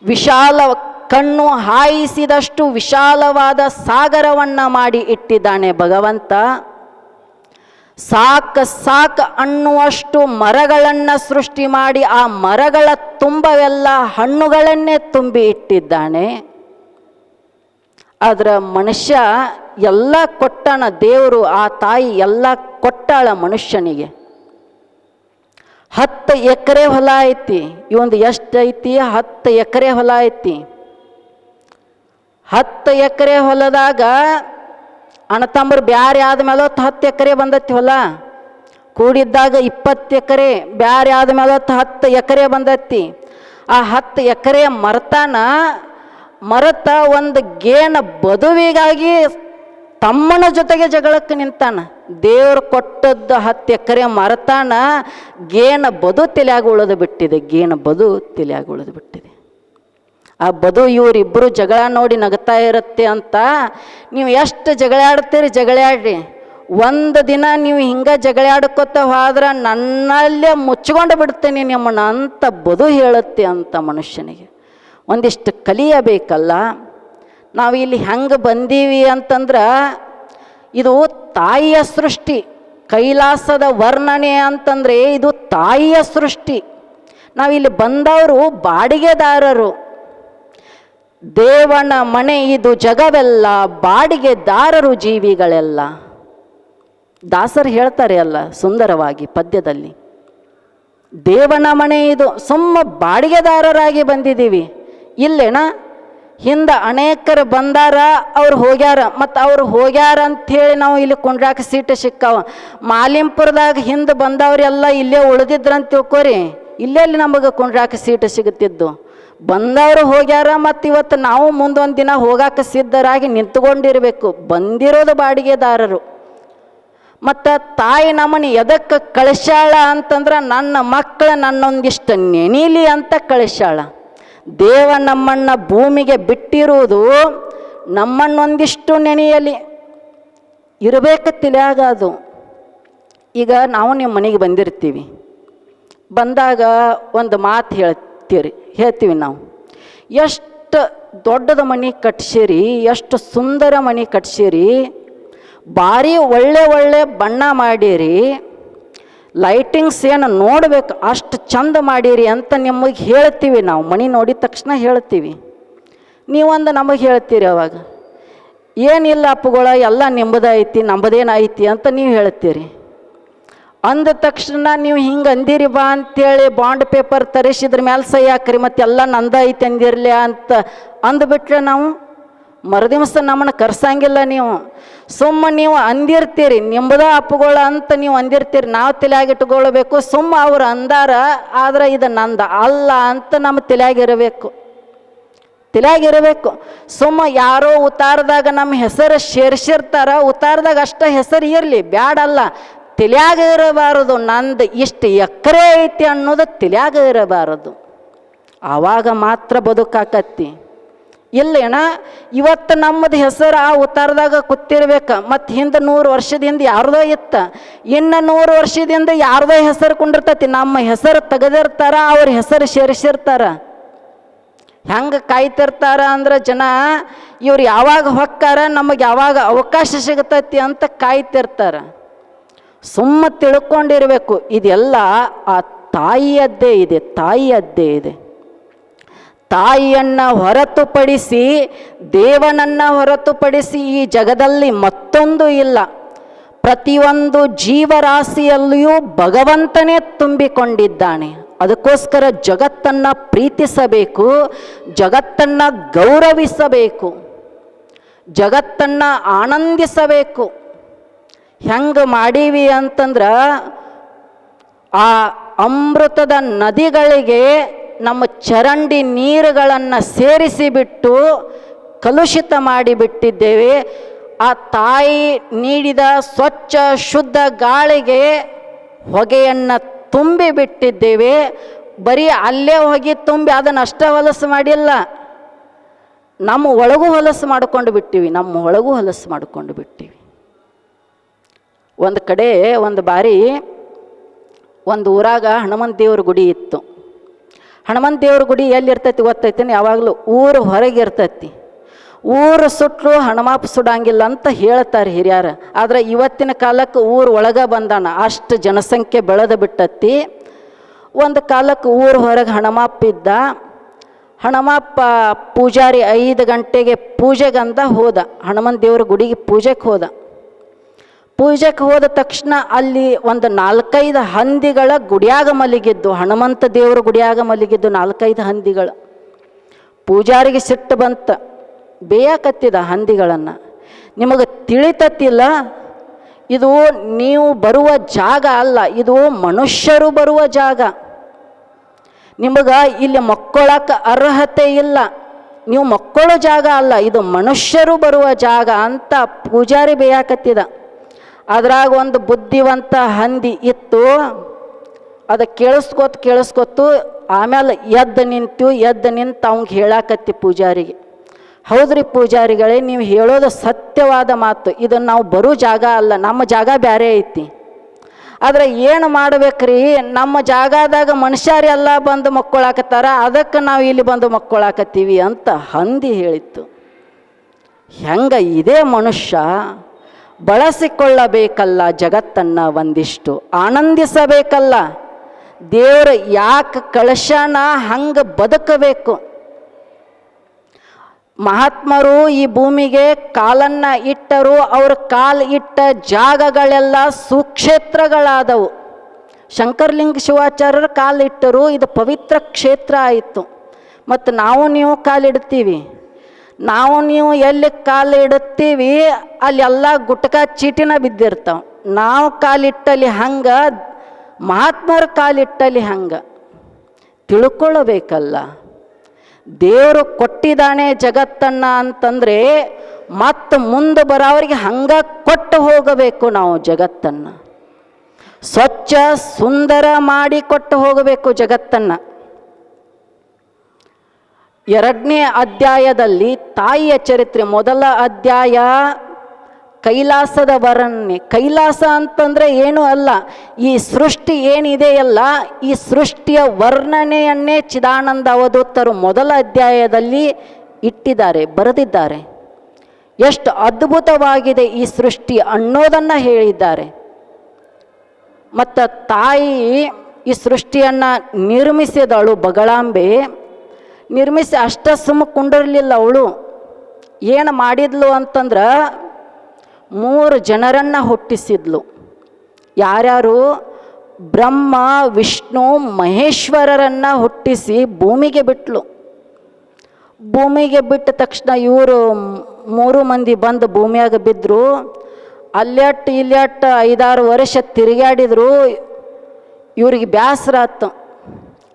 ವಿಶಾಲ ಕಣ್ಣು ಹಾಯಿಸಿದಷ್ಟು ವಿಶಾಲವಾದ ಸಾಗರವನ್ನು ಮಾಡಿ ಇಟ್ಟಿದ್ದಾನೆ ಭಗವಂತ. ಸಾಕು ಅನ್ನುವಷ್ಟು ಮರಗಳನ್ನು ಸೃಷ್ಟಿ ಮಾಡಿ ಆ ಮರಗಳ ತುಂಬವೆಲ್ಲ ಹಣ್ಣುಗಳನ್ನೇ ತುಂಬಿ ಇಟ್ಟಿದ್ದಾನೆ. ಅದರ ಮನುಷ್ಯ ಎಲ್ಲ ಕೊಟ್ಟಣ ದೇವರು, ಆ ತಾಯಿ ಎಲ್ಲ ಕೊಟ್ಟಾಳ ಮನುಷ್ಯನಿಗೆ. 10 ಎಕರೆ ಹೊಲ ಐತಿ, ಇವಂದು ಎಷ್ಟು ಐತಿ? 10 ಎಕರೆ ಹೊಲ ಐತಿ. 10 ಎಕರೆ ಹೊಲದಾಗ ಅಣ್ಣತಮ್ಮರು ಬ್ಯಾರೆ ಆದಮೇಲೆ 10 ಎಕರೆ ಬಂದೈತಿ ಹೊಲ. ಕೂಡಿದ್ದಾಗ 20 ಎಕರೆ, ಬ್ಯಾರೆ ಆದಮೇಲೆ 10 ಎಕರೆ ಬಂದೈತಿ. ಆ 10 ಎಕರೆ ಮರತ ಒಂದು ಗೇನ ಬದುವಿಗಾಗಿ ತಮ್ಮನ ಜೊತೆಗೆ ಜಗಳಕ್ಕೆ ನಿಂತಾನ. ದೇವರು ಕೊಟ್ಟದ್ದು 10 ಎಕರೆ ಮರತಾನ, ಗೇನ ಬದು ತಲೆಯಾಗಿ ಉಳಿದು ಬಿಟ್ಟಿದೆ. ಆ ಬದು ಇವರಿಬ್ಬರು ಜಗಳ ನೋಡಿ ನಗ್ತಾ ಇರುತ್ತೆ ಅಂತ. ನೀವು ಎಷ್ಟು ಜಗಳಾಡ್ರಿ, ಒಂದು ದಿನ ನೀವು ಹಿಂಗೆ ಜಗಳಾಡ್ಕೊತ ಹೋದ್ರೆ ನನ್ನಲ್ಲೇ ಮುಚ್ಕೊಂಡು ಬಿಡ್ತೇನೆ ನಿಮ್ಮನ್ನ ಅಂತ ಬದು ಹೇಳುತ್ತೆ ಅಂತ ಮನುಷ್ಯನಿಗೆ. ಒಂದಿಷ್ಟು ಕಲಿಯಬೇಕಲ್ಲ. ನಾವು ಇಲ್ಲಿ ಹೆಂಗೆ ಬಂದೀವಿ ಅಂತಂದ್ರೆ ಇದು ತಾಯಿಯ ಸೃಷ್ಟಿ. ಕೈಲಾಸದ ವರ್ಣನೆ ಅಂತಂದರೆ ಇದು ತಾಯಿಯ ಸೃಷ್ಟಿ. ನಾವಿಲ್ಲಿ ಬಂದವರು ಬಾಡಿಗೆದಾರರು. ದೇವನ ಮನೆ ಇದು ಜಗವೆಲ್ಲ, ಬಾಡಿಗೆದಾರರು ಜೀವಿಗಳೆಲ್ಲ. ದಾಸರು ಹೇಳ್ತಾರೆ ಅಲ್ಲ ಸುಂದರವಾಗಿ ಪದ್ಯದಲ್ಲಿ, ದೇವನ ಮನೆ ಇದು, ಸುಮ್ಮ ಬಾಡಿಗೆದಾರರಾಗಿ ಬಂದಿದ್ದೀವಿ. ಇಲ್ಲೇನ ಹಿಂದೆ ಅನೇಕರು ಬಂದಾರ, ಅವ್ರು ಹೋಗ್ಯಾರ. ಮತ್ತು ಅವ್ರು ಹೋಗ್ಯಾರ ಅಂಥೇಳಿ ನಾವು ಇಲ್ಲಿ ಕುಂಡ್ರಾಕ ಸೀಟು ಸಿಕ್ಕಾವ. ಮಾಲಿಂಪುರದಾಗ ಹಿಂದೆ ಬಂದವರೆಲ್ಲ ಇಲ್ಲೇ ಉಳಿದಿದ್ರಂತ ತಿಳ್ಕೊರಿ, ಇಲ್ಲೆಲ್ಲಿ ನಮಗೆ ಕುಂಡ್ರಾಕ ಸೀಟು ಸಿಗುತ್ತಿದ್ದು. ಬಂದವರು ಹೋಗ್ಯಾರ, ಮತ್ತು ಇವತ್ತು ನಾವು ಮುಂದೊಂದು ದಿನ ಹೋಗಾಕ ಸಿದ್ಧರಾಗಿ ನಿಂತ್ಕೊಂಡಿರಬೇಕು. ಬಂದಿರೋದು ಬಾಡಿಗೆದಾರರು. ಮತ್ತು ತಾಯಿ ನಮ್ಮನ್ನು ಎದಕ್ಕೆ ಕಳಿಸ್ಯಾಳ ಅಂತಂದ್ರೆ ನನ್ನ ಮಕ್ಕಳು ನನ್ನೊಂದಿಷ್ಟು ನೆನೀಲಿ ಅಂತ ಕಳಿಸ್ಯಾಳ. ದೇವ ನಮ್ಮನ್ನು ಭೂಮಿಗೆ ಬಿಟ್ಟಿರುವುದು ನಮ್ಮನ್ನೊಂದಿಷ್ಟು ನೆನೆಯಲಿ ಇರಬೇಕು ತಿಳಿಯಾಗ. ಅದು ಈಗ ನಾವು ನಿಮ್ಮ ಮನೆಗೆ ಬಂದಿರ್ತೀವಿ, ಬಂದಾಗ ಒಂದು ಮಾತು ಹೇಳ್ತೀವಿ ನಾವು, ಎಷ್ಟು ದೊಡ್ಡದ ಮನೆ ಕಟ್ಸಿರಿ, ಎಷ್ಟು ಸುಂದರ ಮನೆ ಕಟ್ಸಿರಿ, ಭಾರಿ ಒಳ್ಳೆ ಬಣ್ಣ ಮಾಡಿರಿ, ಲೈಟಿಂಗ್ಸ್ ಏನು ನೋಡಬೇಕು ಅಷ್ಟು ಚಂದ ಮಾಡಿರಿ ಅಂತ ನಿಮಗೆ ಹೇಳ್ತೀವಿ ನಾವು. ಮನೆ ನೋಡಿದ ತಕ್ಷಣ ಹೇಳ್ತೀವಿ. ನೀವೊಂದು ನಮಗೆ ಹೇಳ್ತೀರಿ ಅವಾಗ, ಏನಿಲ್ಲ ಅಪ್ಪುಗಳ ಎಲ್ಲ ನಿಮ್ಮದ ಐತಿ, ನಮ್ಮದೇನು ಐತಿ ಅಂತ ನೀವು ಹೇಳ್ತೀರಿ. ಅಂದ ತಕ್ಷಣ ನೀವು ಹಿಂಗೆ ಅಂದಿರಿ ಬಾ ಅಂತೇಳಿ ಬಾಂಡ್ ಪೇಪರ್ ತರಿಸಿದ್ರ ಮೇಲೆ ಸಹಿ ಹಾಕ್ರಿ, ಮತ್ತೆಲ್ಲ ನಂದ ಐತಿ ಅಂದಿರಲಿ ಅಂತ ಅಂದುಬಿಟ್ರೆ ನಾವು ಮರುದಿವಸ ನಮ್ಮನ್ನು ಕರ್ಸಂಗಿಲ್ಲ. ನೀವು ನೀವು ಅಂದಿರ್ತೀರಿ ನಿಮ್ಮದ ಅಪ್ಪುಗಳ ಅಂತ ನೀವು ಅಂದಿರ್ತೀರಿ. ನಾವು ತಲೆಯಾಗಿಟ್ಕೊಳ್ಬೇಕು, ಅವ್ರು ಅಂದಾರ ಆದ್ರೆ ಇದು ನಂದ ಅಲ್ಲ ಅಂತ ನಮ್ಮ ತಲೆಯಾಗಿರಬೇಕು. ಯಾರೋ ಉತ್ತಾರದಾಗ ನಮ್ಮ ಹೆಸರು ಸೇರಿಸಿರ್ತಾರ, ಉತ್ತಾರದಾಗ ಅಷ್ಟ ಹೆಸರು ಇರಲಿ ಬ್ಯಾಡಲ್ಲ, ತಲೆಯಾಗ ಇರಬಾರದು. ನಂದು ಇಷ್ಟು ಎಕರೆ ಐತಿ ಅನ್ನೋದು ತಲೆಯಾಗ ಇರಬಾರದು. ಆವಾಗ ಮಾತ್ರ ಬದುಕಾಕತ್ತಿ. ಇಲ್ಲೇನ ಇವತ್ತು ನಮ್ಮದು ಹೆಸರು ಆ ಉತ್ತಾರದಾಗ ಕೂತಿರ್ಬೇಕು, ಮತ್ತು ಹಿಂದೆ 100 ವರ್ಷದಿಂದ ಯಾರ್ದೋ ಇತ್ತ, ಇನ್ನು 100 ವರ್ಷದಿಂದ ಯಾರ್ದೋ ಹೆಸರು ಕೊಂಡಿರ್ತೈತಿ. ನಮ್ಮ ಹೆಸರು ತೆಗೆದಿರ್ತಾರ, ಅವ್ರ ಹೆಸರು ಸೇರಿಸಿರ್ತಾರ. ಹೆಂಗೆ ಕಾಯ್ತಿರ್ತಾರ ಅಂದ್ರೆ ಜನ, ಇವ್ರು ಯಾವಾಗ ಹೊಕ್ಕಾರ, ನಮಗೆ ಯಾವಾಗ ಅವಕಾಶ ಸಿಗತೈತಿ ಅಂತ ಕಾಯ್ತಿರ್ತಾರ. ತಿಳ್ಕೊಂಡಿರಬೇಕು, ಇದೆಲ್ಲ ಆ ತಾಯಿಯದ್ದೇ ಇದೆ. ತಾಯಿಯನ್ನು ಹೊರತುಪಡಿಸಿ, ದೇವನನ್ನು ಹೊರತುಪಡಿಸಿ ಈ ಜಗದಲ್ಲಿ ಮತ್ತೊಂದು ಇಲ್ಲ. ಪ್ರತಿಯೊಂದು ಜೀವರಾಶಿಯಲ್ಲಿಯೂ ಭಗವಂತನೇ ತುಂಬಿಕೊಂಡಿದ್ದಾನೆ. ಅದಕ್ಕೋಸ್ಕರ ಜಗತ್ತನ್ನು ಪ್ರೀತಿಸಬೇಕು, ಜಗತ್ತನ್ನು ಗೌರವಿಸಬೇಕು, ಜಗತ್ತನ್ನು ಆನಂದಿಸಬೇಕು. ಹೆಂಗೆ ಮಾಡೀವಿ ಅಂತಂದ್ರೆ, ಆ ಅಮೃತದ ನದಿಗಳಿಗೆ ನಮ್ಮ ಚರಂಡಿ ನೀರುಗಳನ್ನು ಸೇರಿಸಿಬಿಟ್ಟು ಕಲುಷಿತ ಮಾಡಿಬಿಟ್ಟಿದ್ದೇವೆ. ಆ ತಾಯಿ ನೀಡಿದ ಸ್ವಚ್ಛ ಶುದ್ಧ ಗಾಳಿಗೆ ಹೊಗೆಯನ್ನು ತುಂಬಿಬಿಟ್ಟಿದ್ದೇವೆ. ಬರೀ ಅಲ್ಲೇ ಹೊಗೆ ತುಂಬಿ ಅದನ್ನು ಅಷ್ಟೇ ಹೊಲಸು ಮಾಡಿಲ್ಲ, ನಮ್ಮ ಒಳಗೂ ಹೊಲಸು ಮಾಡಿಕೊಂಡು ಬಿಟ್ಟಿವಿ. ಒಂದು ಕಡೆ ಒಂದು ಬಾರಿ ಒಂದು ಊರಾಗ ಹನುಮಂತ ದೇವ್ರ ಗುಡಿ ಇತ್ತು. ಹನುಮಂತ ದೇವ್ರ ಗುಡಿ ಎಲ್ಲಿರ್ತೈತಿ ಗೊತ್ತೈತೇನೆ? ಯಾವಾಗಲೂ ಊರು ಹೊರಗೆ ಇರ್ತೈತಿ. ಊರು ಸುಟ್ಟರು ಹನುಮಾಪ್ ಸುಡಂಗಿಲ್ಲ ಅಂತ ಹೇಳ್ತಾರೆ ಹಿರಿಯರು. ಆದರೆ ಇವತ್ತಿನ ಕಾಲಕ್ಕೆ ಊರು ಒಳಗೆ ಬಂದಾನ, ಅಷ್ಟು ಜನಸಂಖ್ಯೆ ಬೆಳೆದು ಬಿಟ್ಟತಿ. ಒಂದು ಕಾಲಕ್ಕೆ ಊರು ಹೊರಗೆ ಹನುಮಾಪ್ ಇದ್ದ. ಹನುಮಪ್ಪ ಪೂಜಾರಿ 5 ಗಂಟೆಗೆ ಪೂಜೆಗಂದ ಹೋದ, ಹನುಮಂತ ದೇವ್ರ ಗುಡಿಗೆ ಪೂಜೆಗೆ ಹೋದ. ಪೂಜೆಗೆ ಹೋದ ತಕ್ಷಣ ಅಲ್ಲಿ ಒಂದು 4-5 ಹಂದಿಗಳ ಗುಡಿಯಾಗ ಮಲಗಿದ್ದು, ಹನುಮಂತ ದೇವ್ರ ಗುಡಿಯಾಗ ಮಲಗಿದ್ದು 4-5 ಹಂದಿಗಳು. ಪೂಜಾರಿಗೆ ಸಿಟ್ಟು ಬಂತ, ಬೇಯಕತ್ತಿದ ಹಂದಿಗಳನ್ನು. ನಿಮಗೆ ತಿಳಿತತ್ತಿಲ್ಲ, ಇದು ನೀವು ಬರುವ ಜಾಗ ಅಲ್ಲ, ಇದು ಮನುಷ್ಯರು ಬರುವ ಜಾಗ. ನಿಮಗೆ ಇಲ್ಲಿ ಮಕ್ಕೊಳ್ಳೋಕೆ ಅರ್ಹತೆ ಇಲ್ಲ, ನೀವು ಮಕ್ಕಳು ಜಾಗ ಅಲ್ಲ, ಇದು ಮನುಷ್ಯರು ಬರುವ ಜಾಗ ಅಂತ ಪೂಜಾರಿ ಬೇಯಕತ್ತಿದ. ಅದ್ರಾಗ ಒಂದು ಬುದ್ಧಿವಂತ ಹಂದಿ ಇತ್ತು. ಅದು ಕೇಳಿಸ್ಕೊತು ಆಮೇಲೆ ಎದ್ದು ನಿಂತು ಅವಂಗೆ ಹೇಳಾಕತ್ತಿ ಪೂಜಾರಿಗೆ, ಹೌದ್ರಿ ಪೂಜಾರಿಗಳೇ, ನೀವು ಹೇಳೋದು ಸತ್ಯವಾದ ಮಾತು, ಇದನ್ನು ನಾವು ಬರೋ ಜಾಗ ಅಲ್ಲ, ನಮ್ಮ ಜಾಗ ಬೇರೆ ಐತಿ. ಆದರೆ ಏನು ಮಾಡ್ಬೇಕ್ರಿ, ನಮ್ಮ ಜಾಗದಾಗ ಮನುಷ್ಯರೆಲ್ಲ ಬಂದು ಮಕ್ಕೊಳಕತ್ತಾರ, ಅದಕ್ಕೆ ನಾವು ಇಲ್ಲಿ ಬಂದು ಮಕ್ಕೊಳಕತ್ತೀವಿ ಅಂತ ಹಂದಿ ಹೇಳಿತ್ತು. ಹೆಂಗೆ ಇದೇ ಮನುಷ್ಯ ಬಳಸಿಕೊಳ್ಳಬೇಕಲ್ಲ ಜಗತ್ತನ್ನು, ಒಂದಿಷ್ಟು ಆನಂದಿಸಬೇಕಲ್ಲ. ದೇವರು ಯಾಕೆ ಕಳಶನ ಹಂಗೆ ಬದುಕಬೇಕು. ಮಹಾತ್ಮರು ಈ ಭೂಮಿಗೆ ಕಾಲನ್ನು ಇಟ್ಟರು. ಅವ್ರ ಕಾಲು ಇಟ್ಟ ಜಾಗಗಳೆಲ್ಲ ಸುಕ್ಷೇತ್ರಗಳಾದವು. ಶಂಕರಲಿಂಗ ಶಿವಾಚಾರ್ಯರು ಕಾಲಿಟ್ಟರು, ಇದು ಪವಿತ್ರ ಕ್ಷೇತ್ರ ಆಯಿತು. ಮತ್ತು ನಾವು ನೀವು ಕಾಲಿಡ್ತೀವಿ, ನಾವು ನೀವು ಎಲ್ಲಿ ಕಾಲು ಇಡುತ್ತೀವಿ ಅಲ್ಲೆಲ್ಲ ಗುಟ್ಕ ಚೀಟಿನ ಬಿದ್ದಿರ್ತಾವೆ. ನಾವು ಕಾಲಿಟ್ಟಲ್ಲಿ ಹಂಗೆ, ಮಹಾತ್ಮರು ಕಾಲಿಟ್ಟಲ್ಲಿ ಹಂಗೆ ತಿಳ್ಕೊಳ್ಳಬೇಕಲ್ಲ. ದೇವರು ಕೊಟ್ಟಿದ್ದಾನೆ ಜಗತ್ತನ್ನು ಅಂತಂದರೆ ಮತ್ತು ಮುಂದೆ ಬರೋವ್ರಿಗೆ ಹಂಗೆ ಕೊಟ್ಟು ಹೋಗಬೇಕು. ನಾವು ಜಗತ್ತನ್ನು ಸ್ವಚ್ಛ ಸುಂದರ ಮಾಡಿ ಕೊಟ್ಟು ಹೋಗಬೇಕು ಜಗತ್ತನ್ನು. 2ನೇ ಅಧ್ಯಾಯದಲ್ಲಿ ತಾಯಿಯ ಚರಿತ್ರೆ, ಮೊದಲ ಅಧ್ಯಾಯ ಕೈಲಾಸದ ವರ್ಣನೆ. ಕೈಲಾಸ ಅಂತಂದರೆ ಏನೂ ಅಲ್ಲ, ಈ ಸೃಷ್ಟಿ ಏನಿದೆಯಲ್ಲ ಈ ಸೃಷ್ಟಿಯ ವರ್ಣನೆಯನ್ನೇ ಚಿದಾನಂದ ಅವಧೂತರು ಮೊದಲ ಅಧ್ಯಾಯದಲ್ಲಿ ಇಟ್ಟಿದ್ದಾರೆ, ಬರೆದಿದ್ದಾರೆ. ಎಷ್ಟು ಅದ್ಭುತವಾಗಿದೆ ಈ ಸೃಷ್ಟಿ ಅನ್ನೋದನ್ನು ಹೇಳಿದ್ದಾರೆ. ಮತ್ತು ತಾಯಿ ಈ ಸೃಷ್ಟಿಯನ್ನು ನಿರ್ಮಿಸಿದಳು ಬಗಳಾಂಬೆ. ನಿರ್ಮಿಸಿ ಅಷ್ಟ ಸುಮ್ಮ ಕುಂಡಿರಲಿಲ್ಲ. ಅವಳು ಏನು ಮಾಡಿದ್ಲು ಅಂತಂದ್ರೆ 3 ಜನರನ್ನು ಹುಟ್ಟಿಸಿದ್ಲು. ಯಾರ್ಯಾರು? ಬ್ರಹ್ಮ, ವಿಷ್ಣು, ಮಹೇಶ್ವರರನ್ನು ಹುಟ್ಟಿಸಿ ಭೂಮಿಗೆ ಬಿಟ್ಲು. ಭೂಮಿಗೆ ಬಿಟ್ಟ ತಕ್ಷಣ ಇವರು 3 ಮಂದಿ ಬಂದು ಭೂಮಿಯಾಗ ಬಿದ್ದರು. ಅಲ್ಲೆಟ್ಟು ಇಲ್ಲೆಟ್ಟು 5-6 ವರ್ಷ ತಿರುಗಾಡಿದ್ರು. ಇವ್ರಿಗೆ ಬೇಸರ ಆಯ್ತು.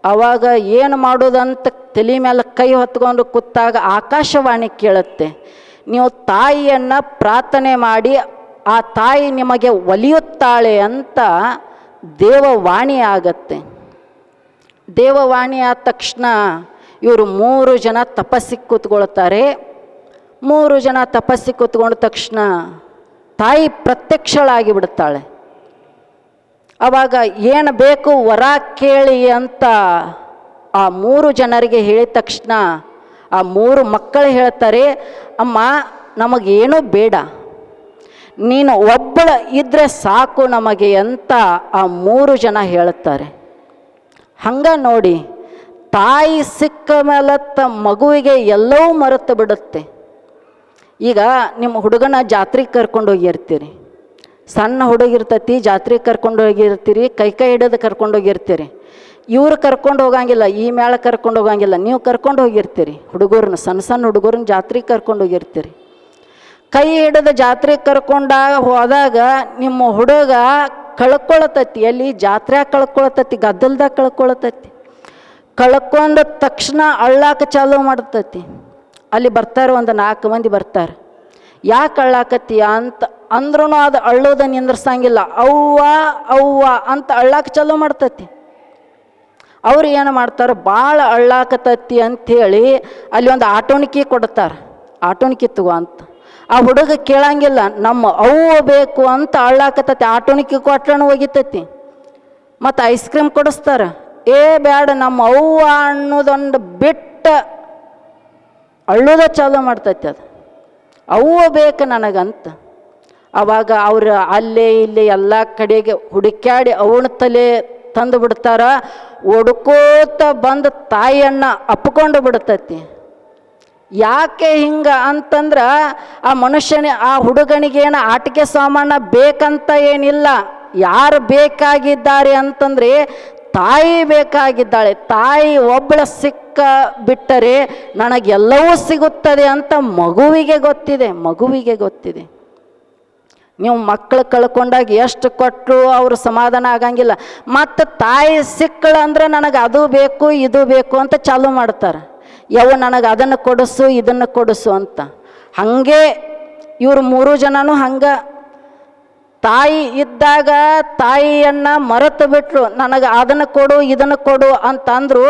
ಆವಾಗ ಏನು ಮಾಡೋದಂತ ತಲೆ ಮೇಲೆ ಕೈ ಹೊತ್ಕೊಂಡು ಕೂತಾಗ ಆಕಾಶವಾಣಿ ಕೇಳುತ್ತೆ. ನೀವು ತಾಯಿಯನ್ನು ಪ್ರಾರ್ಥನೆ ಮಾಡಿ ಆ ತಾಯಿ ನಿಮಗೆ ಒಲಿಯುತ್ತಾಳೆ ಅಂತ ದೇವವಾಣಿ ಆಗತ್ತೆ. ದೇವವಾಣಿ ಆದ ತಕ್ಷಣ ಇವರು 3 ಜನ ತಪಸ್ಸಿಗೆ ಕೂತ್ಕೊಳ್ತಾರೆ. 3 ಜನ ತಪಸ್ಸಿಗೆ ಕೂತ್ಕೊಂಡ ತಕ್ಷಣ ತಾಯಿ ಪ್ರತ್ಯಕ್ಷಳಾಗಿ ಬಿಡ್ತಾಳೆ. ಆವಾಗ ಏನು ಬೇಕು ವರ ಕೇಳಿ ಅಂತ ಆ 3 ಜನರಿಗೆ ಹೇಳಿದ ತಕ್ಷಣ ಆ 3 ಮಕ್ಕಳು ಹೇಳ್ತಾರೆ, ಅಮ್ಮ ನಮಗೇನೂ ಬೇಡ, ನೀನು ಒಬ್ಬಳ ಇದ್ದರೆ ಸಾಕು ನಮಗೆ ಅಂತ ಆ 3 ಜನ ಹೇಳ್ತಾರೆ. ಹಂಗೆ ನೋಡಿ, ತಾಯಿ ಸಿಕ್ಕ ಮೇಲತ್ತ ಮಗುವಿಗೆ ಎಲ್ಲವೂ ಮರೆತು ಬಿಡುತ್ತೆ. ಈಗ ನಿಮ್ಮ ಹುಡುಗನ ಜಾತ್ರೆಗೆ ಕರ್ಕೊಂಡು ಹೋಗಿರ್ತೀರಿ, ಸಣ್ಣ ಹುಡುಗಿರ್ತತಿ, ಜಾತ್ರೆಗೆ ಕರ್ಕೊಂಡು ಹೋಗಿರ್ತೀರಿ, ಕೈ ಹಿಡಿದು ಕರ್ಕೊಂಡು ಹೋಗಿರ್ತೀರಿ. ಇವ್ರು ಕರ್ಕೊಂಡು ಹೋಗಂಗಿಲ್ಲ, ಈ ಮೇಳ ಕರ್ಕೊಂಡು ಹೋಗಂಗಿಲ್ಲ, ನೀವು ಕರ್ಕೊಂಡು ಹೋಗಿರ್ತೀರಿ ಹುಡುಗರನ್ನ, ಸಣ್ಣ ಹುಡುಗರನ್ನ ಜಾತ್ರೆಗೆ ಕರ್ಕೊಂಡು ಹೋಗಿರ್ತೀರಿ. ಕೈ ಹಿಡಿದು ಜಾತ್ರೆಗೆ ಕರ್ಕೊಂಡಾಗ ಹೋದಾಗ ನಿಮ್ಮ ಹುಡುಗ ಕಳ್ಕೊಳತತಿ. ಎಲ್ಲಿ? ಜಾತ್ರೆಯಾಗ ಕಳ್ಕೊಳತತಿ, ಗದ್ದಲ್ದಾಗ ಕಳ್ಕೊಳತತಿ. ಕಳ್ಕೊಂಡ ತಕ್ಷಣ ಅಳ್ಳಾಕ ಚಾಲು ಮಾಡ್ತತಿ. ಅಲ್ಲಿ ಬರ್ತಾರೆ, ಒಂದು 4 ಮಂದಿ ಬರ್ತಾರೆ. ಯಾಕೆ ಅಳ್ಳಾಕತ್ತೀಯ ಅಂತ ಅಂದ್ರೂ ಅದು ಅಳ್ಳೋದ ನಿಂದ್ರಸಂಗಿಲ್ಲ. ಅವ್ವ ಅವ್ವ ಅಂತ ಅಳ್ಳಾಕ ಚಾಲು ಮಾಡ್ತತಿ. ಅವ್ರು ಏನು ಮಾಡ್ತಾರೆ, ಭಾಳ ಅಳ್ಳಾಕತತಿ ಅಂಥೇಳಿ ಅಲ್ಲಿ ಒಂದು ಆಟೋಣಿಕೆ ಕೊಡ್ತಾರೆ, ಆಟೋಣಿಕೆ ತಗೋ ಅಂತ. ಆ ಹುಡುಗ ಕೇಳಂಗಿಲ್ಲ, ನಮ್ಮ ಅವ್ವ ಬೇಕು ಅಂತ ಅಳ್ಳಾಕತತಿ. ಆಟೋಣಿಕೆ ಕೊಟ್ಲೂ ಒಗಿತತಿ. ಮತ್ತು ಐಸ್ ಕ್ರೀಮ್ ಕೊಡಿಸ್ತಾರೆ. ಬೇಡ, ನಮ್ಮ ಅವ್ವ ಅನ್ನೋದೊಂದು ಬಿಟ್ಟು ಅಳ್ಳೋದ ಚಾಲು ಮಾಡ್ತೈತಿ. ಅದು ಅವ್ವ ಬೇಕು ನನಗಂತ. ಆವಾಗ ಅವ್ರು ಅಲ್ಲೇ ಇಲ್ಲೇ ಎಲ್ಲ ಕಡೆಗೆ ಹುಡುಕ್ಯಾಡಿ ಅವನ ತಲೆ ತಂದು ಬಿಡ್ತಾರ. ಒಡ್ಕೋತ ಬಂದು ತಾಯಿಯನ್ನು ಅಪ್ಕೊಂಡು ಬಿಡ್ತೈತಿ. ಯಾಕೆ ಹಿಂಗೆ ಅಂತಂದ್ರೆ ಆ ಆ ಹುಡುಗನಿಗೇನು ಆಟಿಕೆ ಸಾಮಾನು ಬೇಕಂತ ಏನಿಲ್ಲ. ಯಾರು ಬೇಕಾಗಿದ್ದಾರೆ ಅಂತಂದರೆ ತಾಯಿ ಬೇಕಾಗಿದ್ದಾಳೆ. ತಾಯಿ ಒಬ್ಬಳ ಸಿಕ್ಕ ಬಿಟ್ಟರೆ ನನಗೆಲ್ಲವೂ ಸಿಗುತ್ತದೆ ಅಂತ ಮಗುವಿಗೆ ಗೊತ್ತಿದೆ, ಮಗುವಿಗೆ ಗೊತ್ತಿದೆ. ನೀವು ಮಕ್ಕಳು ಕಳ್ಕೊಂಡಾಗ ಎಷ್ಟು ಕೊಟ್ಟರು ಅವರು ಸಮಾಧಾನ ಆಗಂಗಿಲ್ಲ. ಮತ್ತು ತಾಯಿ ಸಿಕ್ಕಳಂದ್ರೆ ನನಗೆ ಅದು ಬೇಕು ಇದು ಬೇಕು ಅಂತ ಚಾಲು ಮಾಡ್ತಾರೆ. ನನಗೆ ಅದನ್ನು ಕೊಡಿಸು ಇದನ್ನು ಕೊಡಿಸು ಅಂತ. ಹಾಗೆ ಇವರು 3 ಜನನೂ ಹಂಗೆ ತಾಯಿ ಇದ್ದಾಗ ತಾಯಿಯನ್ನು ಮರೆತು ಬಿಟ್ರು. ನನಗೆ ಅದನ್ನು ಕೊಡು ಇದನ್ನು ಕೊಡು ಅಂತಂದರು.